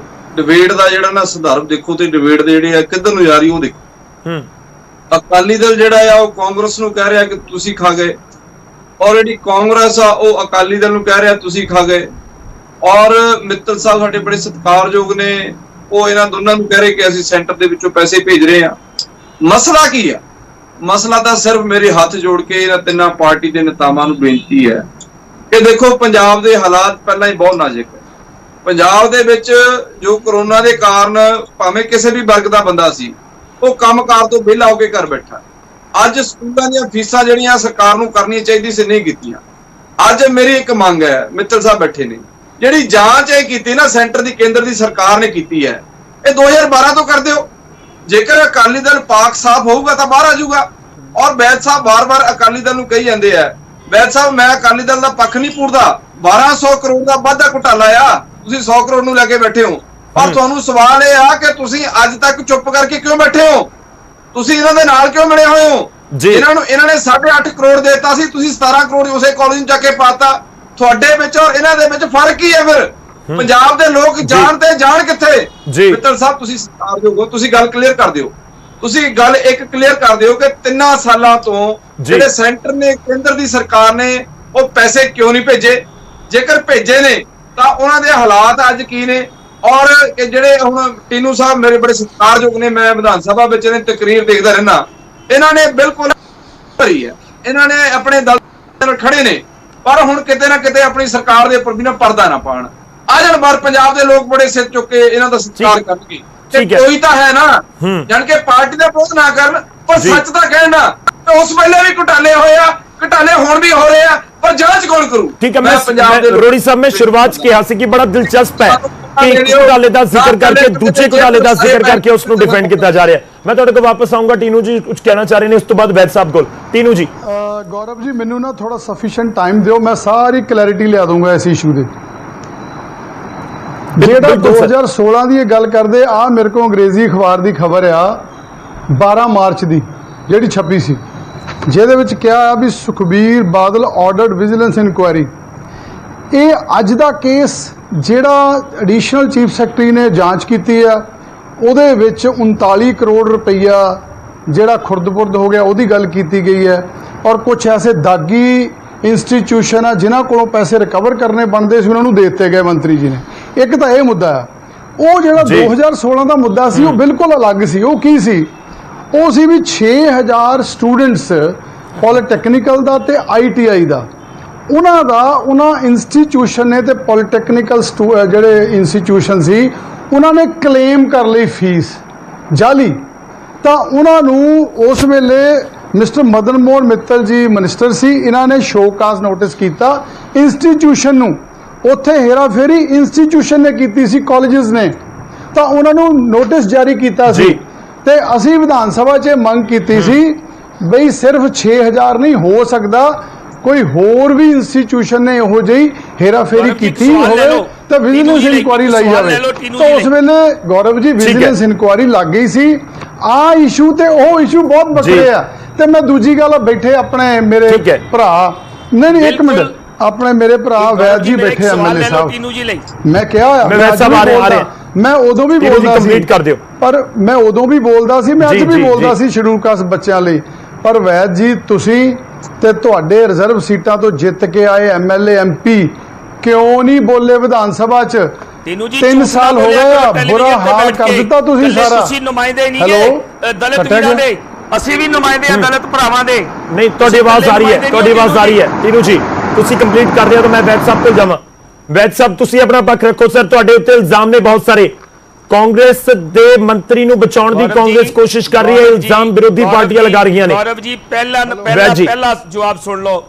ਡਿਬੇਟ ਦਾ ਜਿਹੜਾ ਨਾ ਸੰਦਰਭ ਦੇਖੋ ਤੇ ਡਿਬੇਟ ਦੇ ਜਿਹੜੇ ਆ ਕਿੱਧਰ ਨੂੰ ਜਾ ਰਹੀ ਉਹ ਦੇਖੋ। ਅਕਾਲੀ ਦਲ ਜਿਹੜਾ ਆ ਉਹ ਕਾਂਗਰਸ ਨੂੰ ਕਹਿ ਰਿਹਾ ਕਿ ਤੁਸੀਂ ਖਾ ਗਏ, ਔਰ ਜਿਹੜੀ ਕਾਂਗਰਸ ਆ ਉਹ ਅਕਾਲੀ ਦਲ ਨੂੰ ਕਹਿ ਰਿਹਾ ਤੁਸੀਂ ਖਾ ਗਏ, ਔਰ ਮਿੱਤਲ ਸਾਹਿਬ ਸਾਡੇ ਬੜੇ ਸਤਿਕਾਰਯੋਗ ਨੇ, ਉਹ ਇਹਨਾਂ ਦੋਨਾਂ ਨੂੰ ਕਹਿ ਰਹੇ ਕਿ ਅਸੀਂ ਸੈਂਟਰ ਦੇ ਵਿੱਚੋਂ ਪੈਸੇ ਭੇਜ ਰਹੇ ਆ। ਮਸਲਾ ਕੀ ਆ? ਮਸਲਾ ਤਾਂ ਸਿਰਫ ਮੇਰੇ ਹੱਥ ਜੋੜ ਕੇ ਇਹਨਾਂ ਤਿੰਨਾਂ ਪਾਰਟੀ ਦੇ ਨੇਤਾਵਾਂ ਨੂੰ ਬੇਨਤੀ ਹੈ ਕਿ ਦੇਖੋ ਪੰਜਾਬ ਦੇ ਹਾਲਾਤ ਪਹਿਲਾਂ ਹੀ ਬਹੁਤ ਨਾਜ਼ੁਕ ਹੈ। ਪੰਜਾਬ ਦੇ ਵਿੱਚ ਜੋ ਕਰੋਨਾ ਦੇ ਕਾਰਨ ਭਾਵੇਂ ਕਿਸੇ ਵੀ ਵਰਗ ਦਾ ਬੰਦਾ ਸੀ ਉਹ ਕੰਮਕਾਰ ਤੋਂ ਵਿਹਲਾ ਹੋ ਕੇ ਘਰ ਬੈਠਾ। ਅੱਜ ਸਕੂਲਾਂ ਦੀਆਂ ਫੀਸਾਂ ਜਿਹੜੀਆਂ ਸਰਕਾਰ ਨੂੰ ਕਰਨੀਆਂ ਚਾਹੀਦੀ ਸੀ ਨਹੀਂ ਕੀਤੀਆਂ। ਅੱਜ ਮੇਰੀ ਇੱਕ ਮੰਗ ਹੈ, ਮਿੱਤਲ ਸਾਹਿਬ ਬੈਠੇ ਨੇ, ਜਿਹੜੀ ਜਾਂਚ ਇਹ ਕੀਤੀ ਨਾ ਸੈਂਟਰ ਦੀ ਕੇਂਦਰ ਦੀ ਸਰਕਾਰ ਨੇ ਕੀਤੀ ਹੈ, ਇਹ 2012 ਤੋਂ ਕਰ ਦਿਓ। ਜੇਕਰ ਅਕਾਲੀ ਦਲ ਪਾਕ ਸਾਫ਼ ਹੋਊਗਾ ਤਾਂ ਬਾਹਰ ਆ ਜਾਊਗਾ। ਔਰ ਵੈਦ ਸਾਹਿਬ ਬਾਰ-ਬਾਰ ਅਕਾਲੀ ਦਲ ਨੂੰ ਕਹੀ ਜਾਂਦੇ ਆ, ਵੈਦ ਸਾਹਿਬ ਮੈਂ ਅਕਾਲੀ ਦਲ ਦਾ ਪੱਖ ਨਹੀਂ ਪੂਰਦਾ, 1200 ਕਰੋੜ ਦਾ ਵਾਧਾ ਘੁਟਾਲਾ ਆ, ਤੁਸੀਂ 100 ਕਰੋੜ ਨੂੰ ਲੈ ਕੇ ਬੈਠੇ ਹੋ। ਪਰ ਤੁਹਾਨੂੰ ਸਵਾਲ ਇਹ ਆ ਕਿ ਤੁਸੀਂ ਅੱਜ ਤੱਕ ਚੁੱਪ ਕਰਕੇ ਕਿਉਂ ਬੈਠੇ ਹੋ? ਤੁਸੀਂ ਇਹਨਾਂ ਦੇ ਨਾਲ ਕਿਉਂ ਮਿਲੇ ਹੋਏ ਹੋ? ਇਹਨਾਂ ਨੇ 8.5 ਕਰੋੜ ਦੇਤਾ ਸੀ, ਤੁਸੀਂ 17 ਕਰੋੜ ਉਸੇ ਕਾਲਜ ਨੂੰ ਜਾ ਕੇ ਪਾਤਾ। ਤੁਹਾਡੇ ਵਿੱਚ ਔਰ ਇਹਨਾਂ ਦੇ ਵਿੱਚ ਫਰਕ ਕੀ ਹੈ ਫਿਰ? ਪੰਜਾਬ ਦੇ ਲੋਕ ਜਾਣ ਤੇ ਜਾਣ ਕਿੱਥੇ? ਮਿੱਤਲ ਸਾਹਿਬ ਤੁਸੀਂ ਸਤਿਕਾਰਯੋਗ ਹੋ, ਤੁਸੀਂ ਗੱਲ ਕਲੀਅਰ ਕਰ ਦਿਓ। ਤੁਸੀਂ ਗੱਲ ਇੱਕ ਕਲੀਅਰ ਕਰ ਦਿਓ ਕਿ 3 ਸਾਲਾਂ ਤੋਂ ਜਿਹੜੇ ਸੈਂਟਰ ਨੇ ਕੇਂਦਰ ਦੀ ਸਰਕਾਰ ਨੇ ਉਹ ਪੈਸੇ ਕਿਉਂ ਨਹੀਂ ਭੇਜੇ? ਜੇਕਰ ਭੇਜੇ ਨੇ ਤਾਂ ਉਹਨਾਂ ਦੇ ਹਾਲਾਤ ਅੱਜ ਕੀ ਨੇ? ਔਰ ਜਿਹੜੇ ਹੁਣ ਟੀਨੂ ਸਾਹਿਬ ਮੇਰੇ ਬੜੇ ਸਤਿਕਾਰਯੋਗ ਨੇ, ਮੈਂ ਵਿਧਾਨ ਸਭਾ ਵਿੱਚ ਇਹਨਾਂ ਦੀ ਤਕਰੀਰ ਦੇਖਦਾ ਰਹਿਣਾ, ਇਹਨਾਂ ਨੇ ਬਿਲਕੁਲ ਭਰੀ ਹੈ, ਇਹਨਾਂ ਨੇ ਆਪਣੇ ਦਲ ਨਾਲ ਖੜੇ ਨੇ, ਪਰ ਹੁਣ ਕਿਤੇ ਨਾ ਕਿਤੇ ਆਪਣੀ ਸਰਕਾਰ ਦੇ ਉੱਪਰ ਵੀ ਨਾ ਪਰਦਾ ਨਾ ਪਾਣ। ਆ ਜਾਣ ਬਾਰ ਪੰਜਾਬ ਦੇ ਲੋਕ ਬੜੇ ਸਿਰ ਚੁੱਕ ਕੇ ਇਹਨਾਂ ਦਾ ਸਤਿਕਾਰ ਕਰਨਗੇ ਕਿ ਕੋਈ ਤਾਂ ਹੈ ਨਾ, ਜਾਣ ਕੇ ਪਾਰਟੀ ਦਾ ਵਿਰੋਧ ਨਾ ਕਰਨ ਪਰ ਸੱਚ ਤਾਂ ਕਹਿਣ ਨਾ। ਉਸ ਵੇਲੇ ਵੀ ਘੁਟਾਲੇ ਹੋਏ ਆ, ਘੁਟਾਲੇ ਹੁਣ ਵੀ ਹੋ ਰਹੇ ਆ, ਪਰ ਜਾਂਚ ਕੌਣ ਕਰੂ? ਠੀਕ ਹੈ, ਮੈਂ ਪੰਜਾਬ ਦੇ ਰੋੜੀ ਸਾਹਿਬ ਮੈਂ ਸ਼ੁਰੂਆਤ ਚ ਕਿਹਾ ਸੀ ਕਿ ਬੜਾ ਦਿਲਚਸਪ ਹੈ ਕਿ ਇੱਕ ਘੁਟਾਲੇ ਦਾ ਜ਼ਿਕਰ ਕਰਕੇ ਦੂਜੇ ਘੁਟਾਲੇ ਦਾ ਜ਼ਿਕਰ ਕਰਕੇ ਉਸ ਨੂੰ ਡਿਫੈਂਡ ਕੀਤਾ ਜਾ ਰਿਹਾ। ਮੈਂ ਤੁਹਾਡੇ ਕੋਲ ਵਾਪਸ ਆਉਂਗਾ। ਟੀਨੂ ਜੀ ਕੁਝ ਕਹਿਣਾ ਚਾਹ ਰਹੇ ਨੇ, ਉਸ ਤੋਂ ਬਾਅਦ ਵੈਦ ਸਾਹਿਬ ਕੋਲ। ਟੀਨੂ ਜੀ ਗੌਰਵ ਜੀ ਮੈਨੂੰ ਨਾ ਥੋੜਾ ਸਫੀਸ਼ੀਐਂਟ ਟਾਈਮ ਦਿਓ, ਮੈਂ ਸਾਰੀ ਕਲੈਰਿਟੀ ਲਿਆ ਦੂੰਗਾ ਇਸ ਇਸ਼ੂ ਦੇ। ਜਿਹੜਾ 2016 ਦੀ ਇਹ ਗੱਲ ਕਰਦੇ ਆ, ਮੇਰੇ ਕੋਲ ਅੰਗਰੇਜ਼ੀ ਅਖਬਾਰ ਦੀ ਖਬਰ ਆ 12 ਮਾਰਚ ਦੀ ਜਿਹੜੀ ਛਪੀ ਸੀ, ਜਿਹਦੇ ਵਿੱਚ ਕਿਹਾ ਆ ਵੀ Sukhbir Badal ordered vigilance inquiry. ਇਹ ਅੱਜ ਦਾ ਕੇਸ ਜਿਹੜਾ ਐਡੀਸ਼ਨਲ ਚੀਫ ਸੈਕਟਰੀ ਨੇ ਜਾਂਚ ਕੀਤੀ ਆ, ਉਹਦੇ ਵਿੱਚ 39 ਕਰੋੜ ਰੁਪਈਆ ਜਿਹੜਾ ਖੁਰਦ-ਪੁਰਦ ਹੋ ਗਿਆ ਉਹਦੀ ਗੱਲ ਕੀਤੀ ਗਈ ਹੈ। ਔਰ ਕੁਝ ਐਸੇ ਦਾਗੀ ਇੰਸਟੀਚਿਊਸ਼ਨ ਆ ਜਿਨ੍ਹਾਂ ਕੋਲੋਂ ਪੈਸੇ ਰਿਕਵਰ ਕਰਨੇ ਬਣਦੇ ਸੀ, ਉਹਨਾਂ ਨੂੰ ਦੇ ਦਿੱਤੇ ਗਏ ਮੰਤਰੀ ਜੀ ਨੇ। ਇੱਕ ਤਾਂ ਇਹ ਮੁੱਦਾ ਆ। ਉਹ ਜਿਹੜਾ 2016 ਦਾ ਮੁੱਦਾ ਸੀ ਉਹ ਬਿਲਕੁਲ ਅਲੱਗ ਸੀ। ਉਹ ਕੀ ਸੀ? ਉਹ ਸੀ ਵੀ 6000 ਸਟੂਡੈਂਟਸ ਪੋਲੀਟੈਕਨੀਕਲ ਦਾ ਤੇ ITI ਦਾ, ਉਹਨਾਂ ਇੰਸਟੀਚਿਊਸ਼ਨ ਨੇ ਤੇ ਪੋਲੀਟੈਕਨੀਕਲ ਜਿਹੜੇ ਇੰਸਟੀਚਿਊਸ਼ਨ ਸੀ ਉਹਨਾਂ ਨੇ ਕਲੇਮ ਕਰ ਲਈ ਫੀਸ ਜਾਲੀ। ਤਾਂ ਉਹਨਾਂ ਨੂੰ ਉਸ ਵੇਲੇ ਮਿਸਟਰ ਮਦਨ ਮੋਹਨ ਮਿੱਤਲ ਜੀ ਮਿਨਿਸਟਰ ਸੀ, ਇਹਨਾਂ ਨੇ ਸ਼ੋਕਾਜ਼ ਨੋਟਿਸ ਕੀਤਾ ਇੰਸਟੀਚਿਊਸ਼ਨ ਨੂੰ। ਉੱਥੇ ਹੇਰਾਫੇਰੀ ਇੰਸਟੀਚਿਊਸ਼ਨ ਨੇ ਕੀਤੀ ਸੀ, ਕਾਲਜਸ ਨੇ, ਤਾਂ ਉਹਨਾਂ ਨੂੰ ਨੋਟਿਸ ਜਾਰੀ ਕੀਤਾ ਸੀ। ਤੇ ਅਸੀਂ ਵਿਧਾਨ ਸਭਾ 'ਚ ਮੰਗ ਕੀਤੀ ਸੀ ਬਈ ਸਿਰਫ 6000 ਨਹੀਂ ਹੋ ਸਕਦਾ, ਕੋਈ ਹੋਰ ਵੀ ਇੰਸਟੀਚਿਊਸ਼ਨ ਨੇ ਇਹੋ ਜਿਹੀ ਹੇਰਾਫੇਰੀ ਕੀਤੀ ਹੋਵੇ ਤਾਂ ਵਿਜੀਲੈਂਸ ਇਨਕੁਆਇਰੀ ਲਾਈ ਜਾਵੇ। ਤਾਂ ਉਸ ਵੇਲੇ ਗੌਰਵ ਜੀ ਵਿਜੀਲੈਂਸ ਇਨਕੁਆਇਰੀ ਲੱਗ ਗਈ ਸੀ। ਆ ਇਸ਼ੂ ਤੇ ਉਹ ਇਸ਼ੂ ਬਹੁਤ ਵੱਖਰੇ ਆ। ਤੇ ਮੈਂ ਦੂਜੀ ਗੱਲ ਬੈਠੇ ਆਪਣੇ ਮੇਰੇ ਭਰਾ, ਨਹੀਂ ਇੱਕ ਮਿੰਟ, ਆਪਣੇ ਮੇਰੇ ਭਰਾ ਵੈਦ ਜੀ ਬੈਠੇ MLA ਸਾਹਿਬ, ਮੈਂ ਕਿਹਾ ਮੈਂ ਉਦੋਂ ਵੀ ਬੋਲਦਾ ਸੀ, ਪਰ ਮੈਂ ਉਦੋਂ ਵੀ ਬੋਲਦਾ ਸੀ, ਮੈਂ ਅੱਜ ਵੀ ਬੋਲਦਾ ਸੀ ਸ਼ਡਿਊਲ ਕਾਸਟ ਬੱਚਿਆਂ ਲਈ। ਪਰ ਵੈਦ ਜੀ ਤੁਸੀਂ ਤੇ ਤੁਹਾਡੇ ਰਿਜ਼ਰਵ ਸੀਟਾਂ ਤੋਂ ਜਿੱਤ ਕੇ ਆਏ MLA MP ਕਿਉਂ ਨਹੀਂ ਬੋਲੇ ਵਿਧਾਨ ਸਭਾ 'ਚ? 3 ਸਾਲ ਹੋ ਗਏ ਆ, ਬੁਰਾ ਹਾਲ ਕਰ ਦਿੱਤਾ ਤੁਸੀਂ ਸਾਰਾ। ਤੁਸੀਂ ਨੁਮਾਇੰਦੇ ਨਹੀਂ ਗਏ ਦਲਿਤ ਵੀਰਾਂ ਦੇ, ਅਸੀਂ ਵੀ ਨੁਮਾਇੰਦੇ ਆ ਦਲਿਤ ਭਰਾਵਾਂ ਦੇ। ਨਹੀਂ, ਤੁਹਾਡੀ ਆਵਾਜ਼ ਆ ਰਹੀ ਹੈ, ਤੁਹਾਡੀ ਆਵਾਜ਼ ਆ ਰਹੀ ਹੈ ਟੀਨੂ ਜੀ, ਤੁਸੀਂ ਕੰਪਲੀਟ ਕਰ ਦਿਓ ਤਾਂ ਮੈਂ ਵੈਦ ਸਾਹਿਬ ਕੋਲ ਜਾਵਾਂ। ਵੈਦ ਸਾਹਿਬ ਤੁਸੀਂ ਆਪਣਾ ਪੱਖ ਰੱਖੋ। ਸਰ ਤੁਹਾਡੇ ਉੱਤੇ ਇਲਜ਼ਾਮ ਨੇ ਬਹੁਤ ਸਾਰੇ, ਕਾਂਗਰਸ ਦੇ ਮੰਤਰੀ ਨੂੰ ਬਚਾਉਣ ਦੀ ਕਾਂਗਰਸ ਕੋਸ਼ਿਸ਼ ਕਰ ਰਹੀ ਹੈ, ਇਲਜ਼ਾਮ ਵਿਰੋਧੀ ਪਾਰਟੀਆਂ ਲਗਾ ਰਹੀਆਂ ਨੇ। ਗੌਰਵ ਜੀ ਪਹਿਲਾ ਜਵਾਬ ਸੁਣ ਲਓ।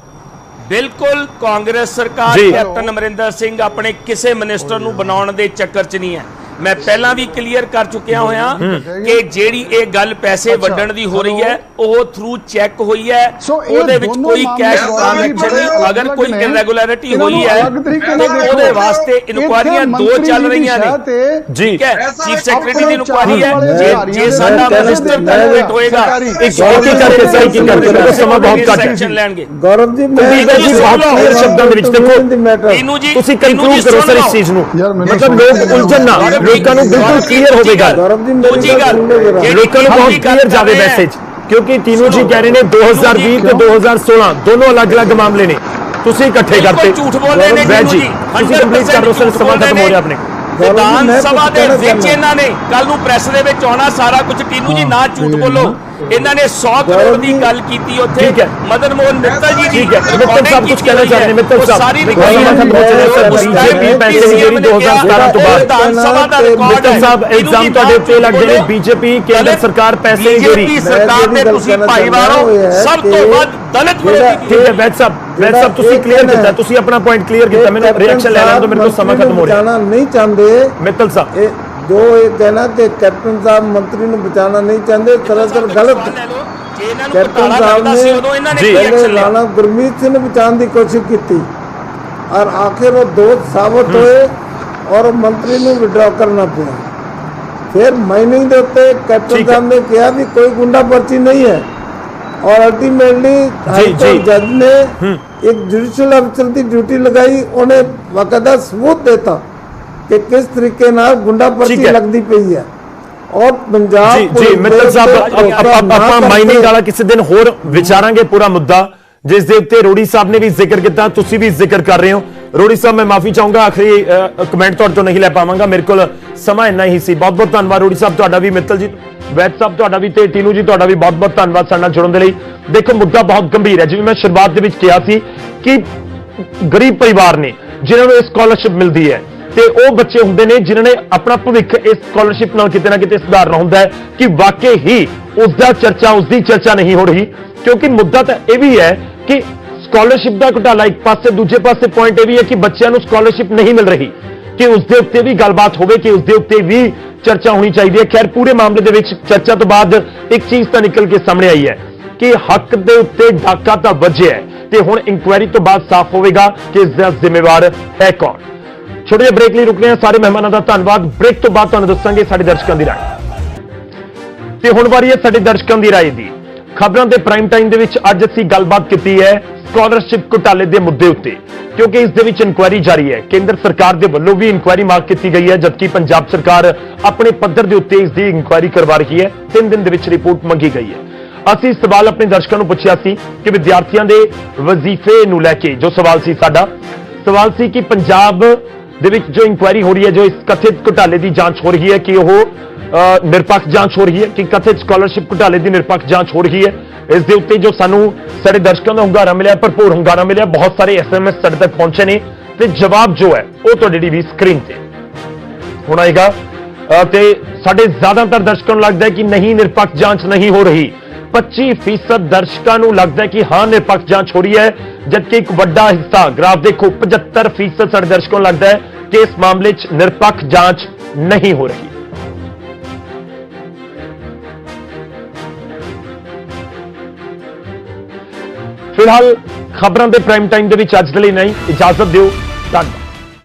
ਬਿਲਕੁਲ ਕਾਂਗਰਸ ਸਰਕਾਰ ਕੈਪਟਨ ਅਮਰਿੰਦਰ ਸਿੰਘ ਆਪਣੇ ਕਿਸੇ ਮਿਨਿਸਟਰ ਨੂੰ ਬਣਾਉਣ ਦੇ ਚੱਕਰ 'ਚ ਨਹੀਂ ਹੈ। ਮੈਂ ਪਹਿਲਾਂ ਵੀ ਕਲੀਅਰ ਕਰ ਚੁੱਕਿਆ ਹੋਇਆ ਕਿ ਜਿਹੜੀ ਇਹ ਗੱਲ ਪੈਸੇ ਵੱਢਣ ਦੀ ਹੋ ਰਹੀ ਹੈ ਉਹ ਥਰੂ ਚੈੱਕ ਹੋਈ ਹੈ, ਉਹਦੇ ਵਿੱਚ ਕੋਈ ਕੈਸ਼ ਟ੍ਰਾਂਜੈਕਸ਼ਨ ਨਹੀਂ। ਅਗਰ ਕੋਈ ਇਰੈਗੂਲੈਰਿਟੀ ਹੋਈ ਹੈ ਉਹਦੇ ਵਾਸਤੇ ਇਨਕੁਆਰੀਆਂ 2 ਚੱਲ ਰਹੀਆਂ ਨੇ। ਠੀਕ ਹੈ, ਚੀਫ ਸੈਕਟਰੀ ਦੀ ਇਨਕੁਆਰੀ ਹੈ, ਜੇ ਸਾਡਾ ਮਿਨਿਸਟਰ ਕਨਵਰਟ ਹੋਏਗਾ ਸਮਾਂ ਬਹੁਤ ਘੱਟ ਐਕਸ਼ਨ ਲੈਣਗੇ। ਗੌਰਵ ਜੀ ਬਹੁਤ ਕਲੀਅਰ ਸ਼ਬਦਾਂ ਦੇ ਵਿੱਚ ਦੇਖੋ, ਤੁਸੀਂ ਕੰਕਲੂਡ ਕਰੋ ਸਰ ਇਸ ਚੀਜ਼ ਨੂੰ, ਮਤਲਬ ਲੋਕ ਉਲਝਣ ਨਾ, ਲੋਕਾਂ ਨੂੰ ਬਿਲਕੁਲ ਕਲੀਅਰ ਹੋਵੇਗਾ, ਦੂਜੀ ਗੱਲ ਲੋਕਾਂ ਨੂੰ ਬਹੁਤ ਕਲੀਅਰ ਜਾਵੇ ਮੈਸੇਜ, ਕਿਉਂਕਿ ਤੀਨੂ ਜੀ ਕਹਿ ਰਹੇ ਨੇ 2020 ਤੇ 2016 ਦੋਨੋਂ ਅਲੱਗ-ਅਲੱਗ ਮਾਮਲੇ ਨੇ, ਤੁਸੀਂ ਇਕੱਠੇ ਕਰਤੇ। ਝੂਠ ਬੋਲਦੇ ਨੇ ਵੈਦ ਜੀ ਤੁਸੀਂ ਕੰਪਲੀਟ ਕਰ ਲਓ ਸਰ, ਸਮਾਂ ਖਤਮ ਹੋ ਰਿਹਾ ਆਪਣੇ। ਵਿਧਾਨ ਸਭਾ ਦੇ ਵਿੱਚ ਇਹਨਾਂ ਨੇ ਕੱਲ ਨੂੰ ਪ੍ਰੈਸ ਦੇ ਵਿੱਚ ਆਉਣਾ ਸਾਰਾ ਕੁਝ। ਟੀਨੂ ਜੀ ਨਾ ਝੂਠ ਬੋਲੋ, ਇਹਨਾਂ ਨੇ 100 ਕਰੋੜ ਦੀ ਗੱਲ ਕੀਤੀ ਉੱਥੇ ਮਦਨ ਮੋਹਨ ਮਿੱਤਲ ਜੀ ਦੀ। ਮਿੱਤਲ ਸਾਹਿਬ ਕੁਝ ਕਹਿਣਾ ਚਾਹ ਰਹੇ ਨੇ, ਮਿੱਤਲ ਸਾਹਿਬ ਸਾਰੀ ਬੀਜੇਪੀ ਪੈਸੇ ਦੀ ਜਿਹੜੀ 2017 ਤੋਂ ਬਾਅਦ ਵਿਧਾਨ ਸਭਾ ਦਾ ਰਿਕਾਰਡ ਮਿੱਤਲ ਸਾਹਿਬ ਇਲਜ਼ਾਮ ਤੁਹਾਡੇ ਉੱਤੇ ਲੱਗਦੇ ਨੇ, ਬੀਜੇਪੀ ਕੇਂਦਰ ਸਰਕਾਰ ਪੈਸੇ ਦੀ ਬੀਜੇਪੀ ਸਰਕਾਰ ਦੇ ਤੁਸੀਂ ਭਾਈਵਾਲ ਹੋ, ਸਭ ਤੋਂ ਵੱਧ ਦਲਿਤ ਵਿਰੋਧੀ। ਠੀਕ ਹੈ ਵੈਦ ਸਾਹਿਬ ਤੁਸੀਂ ਕਲੀਅਰ ਕੀਤਾ, ਤੁਸੀਂ ਆਪਣਾ ਪੁਆਇੰਟ ਕਲੀਅਰ ਕੀਤਾ, ਮੈਨੂੰ ਰਿਐਕਸ਼ਨ ਲੈ ਲੈਣ ਤੋਂ ਮੇਰੇ ਕੋਲ ਸਮਾਂ ਖਤਮ ਹੋ ਰਿਹਾ। ਨਹੀਂ ਚਾਹੁੰਦੇ ਮਿੱਤਲ ਸਾਹਿਬ जो ये कहना कि कैप्टन साहब मंत्री ਨੂੰ ਬਚਾਉਣਾ नहीं चाहते, सरासर गलत। कैप्टन साहब ने पहले राणा गुरमीत सिंह ਨੂੰ ਬਚਾਉਣ ਦੀ ਕੋਸ਼ਿਸ਼ ਕੀਤੀ और आखिर वो दोस्त साबित होए और मंत्री ਨੂੰ विड्रॉ करना ਪਿਆ। फिर माइनिंग ਦੇ ਉੱਤੇ कैप्टन साहब ने किया भी कोई गुंडा पर्ची नहीं है और अल्टीमेटली हाईकोर्ट जज ने एक जुडिशियल अफसर की ड्यूटी लगाई, उन्हें बाकायदा सबूत देता कि किस तरीके नाल गुंडा पर्ची लगती पई है। और पंजाब जी मित्तल साहब ਆਪਾਂ ਮਾਈਨਿੰਗ ਵਾਲਾ ਕਿਸੇ ਦਿਨ ਹੋਰ ਵਿਚਾਰਾਂਗੇ ਪੂਰਾ ਮੁੱਦਾ, ਜਿਸ ਦੇ ਉੱਤੇ ਰੋੜੀ ਸਾਹਿਬ ਨੇ ਵੀ ਜ਼ਿਕਰ ਕੀਤਾ, ਤੁਸੀਂ ਵੀ ਜ਼ਿਕਰ ਕਰ ਰਹੇ ਹੋ। ਰੋੜੀ ਸਾਹਿਬ ਮੈਂ ਮਾਫੀ ਚਾਹੂੰਗਾ, ਆਖਰੀ ਕਮੈਂਟ ਤੁਹਾਡੇ ਤੋਂ ਨਹੀਂ ਲੈ ਪਾਵਾਂਗਾ, ਮੇਰੇ ਕੋਲ ਸਮਾਂ ਇੰਨਾ ਹੀ ਸੀ। ਬਹੁਤ ਬਹੁਤ ਧੰਨਵਾਦ ਰੋੜੀ ਸਾਹਿਬ ਤੁਹਾਡਾ ਵੀ, ਮਿੱਤਲ ਜੀ ਵੈਦ ਸਾਹਿਬ ਤੁਹਾਡਾ ਵੀ, ਤੇ ਟੀਨੂ ਜੀ ਤੁਹਾਡਾ ਵੀ ਬਹੁਤ ਬਹੁਤ ਧੰਨਵਾਦ ਸਾਡੇ ਨਾਲ ਜੁੜਨ ਦੇ ਲਈ। ਦੇਖੋ ਮੁੱਦਾ ਬਹੁਤ ਗੰਭੀਰ ਹੈ, ਜਿਵੇਂ ਮੈਂ ਸ਼ੁਰੂਆਤ ਦੇ ਵਿੱਚ ਕਿਹਾ ਸੀ ਕਿ ਗਰੀਬ ਪਰਿਵਾਰ ਨੇ ਜਿਨ੍ਹਾਂ ਨੂੰ ਇਹ ਸਕਾਲਰਸ਼ਿਪ ਮਿਲਦੀ ਹੈ ਤੇ ਉਹ ਬੱਚੇ ਹੁੰਦੇ ਨੇ ਜਿਨ੍ਹਾਂ ਨੇ ਆਪਣਾ ਭਵਿੱਖ ਇਸ ਸਕਾਲਰਸ਼ਿਪ ਨਾਲ ਕਿਤੇ ਨਾ ਕਿਤੇ ਸੁਧਾਰਨਾ ਹੁੰਦਾ ਹੈ ਕਿ ਵਾਕਈ ਹੀ ਉਸ ਦੀ ਚਰਚਾ ਨਹੀਂ ਹੋ ਰਹੀ। ਕਿਉਂਕਿ ਮੁੱਦਾ ਤਾਂ ਇਹ ਵੀ ਹੈ ਕਿ ਸਕਾਲਰਸ਼ਿਪ ਦਾ ਘੁਟਾਲਾ ਇੱਕ ਪਾਸੇ, ਦੂਜੇ ਪਾਸੇ ਪੁਆਇੰਟ ਇਹ ਵੀ ਹੈ ਕਿ ਬੱਚਿਆਂ ਨੂੰ ਸਕਾਲਰਸ਼ਿਪ ਨਹੀਂ ਮਿਲ ਰਹੀ, ਕਿ ਉਸ ਦੇ ਉੱਤੇ ਵੀ ਗੱਲਬਾਤ ਹੋਵੇ, ਕਿ ਉਸ ਦੇ ਉੱਤੇ ਵੀ ਚਰਚਾ ਹੋਣੀ ਚਾਹੀਦੀ ਹੈ। ਖੈਰ ਪੂਰੇ ਮਾਮਲੇ ਦੇ ਵਿੱਚ ਚਰਚਾ ਤੋਂ ਬਾਅਦ ਇੱਕ ਚੀਜ਼ ਤਾਂ ਨਿਕਲ ਕੇ ਸਾਹਮਣੇ ਆਈ ਹੈ ਕਿ ਹੱਕ ਦੇ ਉੱਤੇ ਡਾਕਾ ਤਾਂ ਵੱਜਿਆ ਹੈ ਤੇ ਹੁਣ ਇਨਕੁਆਇਰੀ ਤੋਂ ਬਾਅਦ ਸਾਫ਼ ਹੋਵੇਗਾ ਕਿ ਇਸ ਦਾ ਜ਼ਿੰਮੇਵਾਰ ਹੈ ਕੌਣ। ਛੋਟੇ ਜਿਹੇ ਬ੍ਰੇਕ ਲਈ ਰੁਕ ਰਹੇ ਹਾਂ, ਸਾਰੇ ਮਹਿਮਾਨਾਂ ਦਾ ਧੰਨਵਾਦ। ਬ੍ਰੇਕ ਤੋਂ ਬਾਅਦ ਤੁਹਾਨੂੰ ਦੱਸਾਂਗੇ ਸਾਡੇ ਦਰਸ਼ਕਾਂ ਦੀ ਰਾਏ। ਤੇ ਹੁਣ ਵਾਰੀ ਹੈ ਸਾਡੇ ਦਰਸ਼ਕਾਂ ਦੀ ਰਾਏ ਦੀ। ਖਬਰਾਂ ਦੇ ਪ੍ਰਾਈਮ ਟਾਈਮ ਦੇ ਵਿੱਚ ਅੱਜ ਅਸੀਂ ਗੱਲਬਾਤ ਕੀਤੀ ਹੈ ਸਕਾਲਰਸ਼ਿਪ ਘੁਟਾਲੇ ਦੇ ਮੁੱਦੇ ਉੱਤੇ, ਕਿਉਂਕਿ ਇਸ ਦੇ ਵਿੱਚ ਇਨਕੁਆਇਰੀ ਜਾਰੀ ਹੈ। ਕੇਂਦਰ ਸਰਕਾਰ ਦੇ ਵੱਲੋਂ ਵੀ ਇਨਕੁਆਇਰੀ ਮੰਗ ਕੀਤੀ ਗਈ ਹੈ, ਜਦਕਿ ਪੰਜਾਬ ਸਰਕਾਰ ਆਪਣੇ ਪੱਧਰ ਦੇ ਉੱਤੇ ਇਸ ਦੀ ਇਨਕੁਆਇਰੀ ਕਰਵਾ ਰਹੀ ਹੈ। 3 ਦਿਨ ਦੇ ਵਿੱਚ ਰਿਪੋਰਟ ਮੰਗੀ ਗਈ ਹੈ। ਅਸੀਂ ਸਵਾਲ ਆਪਣੇ ਦਰਸ਼ਕਾਂ ਨੂੰ ਪੁੱਛਿਆ ਸੀ ਕਿ ਵਿਦਿਆਰਥੀਆਂ ਦੇ ਵਜ਼ੀਫੇ ਨੂੰ ਲੈ ਕੇ ਜੋ ਸਵਾਲ ਸੀ, ਸਾਡਾ ਸਵਾਲ ਸੀ ਕਿ ਪੰਜਾਬ ਦੇ ਵਿੱਚ ਜੋ ਇਨਕੁਆਇਰੀ ਹੋ ਰਹੀ ਹੈ, ਜੋ ਇਸ ਕਥਿਤ ਘੁਟਾਲੇ ਦੀ ਜਾਂਚ ਹੋ ਰਹੀ ਹੈ, ਕਿ ਉਹ ਨਿਰਪੱਖ ਜਾਂਚ ਹੋ ਰਹੀ ਹੈ, ਕਿ ਕਥਿਤ ਸਕਾਲਰਸ਼ਿਪ ਘੁਟਾਲੇ ਦੀ ਨਿਰਪੱਖ ਜਾਂਚ ਹੋ ਰਹੀ ਹੈ। ਇਸ ਦੇ ਉੱਤੇ ਜੋ ਸਾਨੂੰ ਸਾਡੇ ਦਰਸ਼ਕਾਂ ਦਾ ਹੁੰਗਾਰਾ ਮਿਲਿਆ, ਭਰਪੂਰ ਹੁੰਗਾਰਾ ਮਿਲਿਆ, ਬਹੁਤ ਸਾਰੇ SMS ਸਾਡੇ ਤੱਕ ਪਹੁੰਚੇ ਨੇ ਤੇ ਜਵਾਬ ਜੋ ਹੈ ਉਹ ਤੁਹਾਡੀ ਟੀਵੀ ਸਕਰੀਨ ਤੇ ਹੁਣ ਆਏਗਾ। ਤੇ ਸਾਡੇ ਜ਼ਿਆਦਾਤਰ ਦਰਸ਼ਕਾਂ ਨੂੰ ਲੱਗਦਾ ਹੈ ਕਿ ਨਹੀਂ, ਨਿਰਪੱਖ ਜਾਂਚ ਨਹੀਂ ਹੋ ਰਹੀ। 25% ਦਰਸ਼ਕਾਂ ਨੂੰ ਲੱਗਦਾ ਹੈ ਕਿ ਹਾਂ ਨਿਰਪੱਖ ਜਾਂਚ ਹੋ ਰਹੀ ਹੈ, ਜਦਕਿ ਇੱਕ ਵੱਡਾ ਹਿੱਸਾ, ਗ੍ਰਾਫ ਦੇਖੋ, 75% ਸਾਡੇ ਦਰਸ਼ਕਾਂ ਨੂੰ ਲੱਗਦਾ ਹੈ ਕਿ ਇਸ ਮਾਮਲੇ 'ਚ ਨਿਰਪੱਖ ਜਾਂਚ ਨਹੀਂ ਹੋ ਰਹੀ। ਫਿਲਹਾਲ ਖਬਰਾਂ ਦੇ ਪ੍ਰਾਈਮ ਟਾਈਮ ਦੇ ਵਿੱਚ ਅੱਜ ਦੇ ਲਈ ਨਹੀਂ, ਇਜਾਜ਼ਤ ਦਿਓ, ਧੰਨਵਾਦ।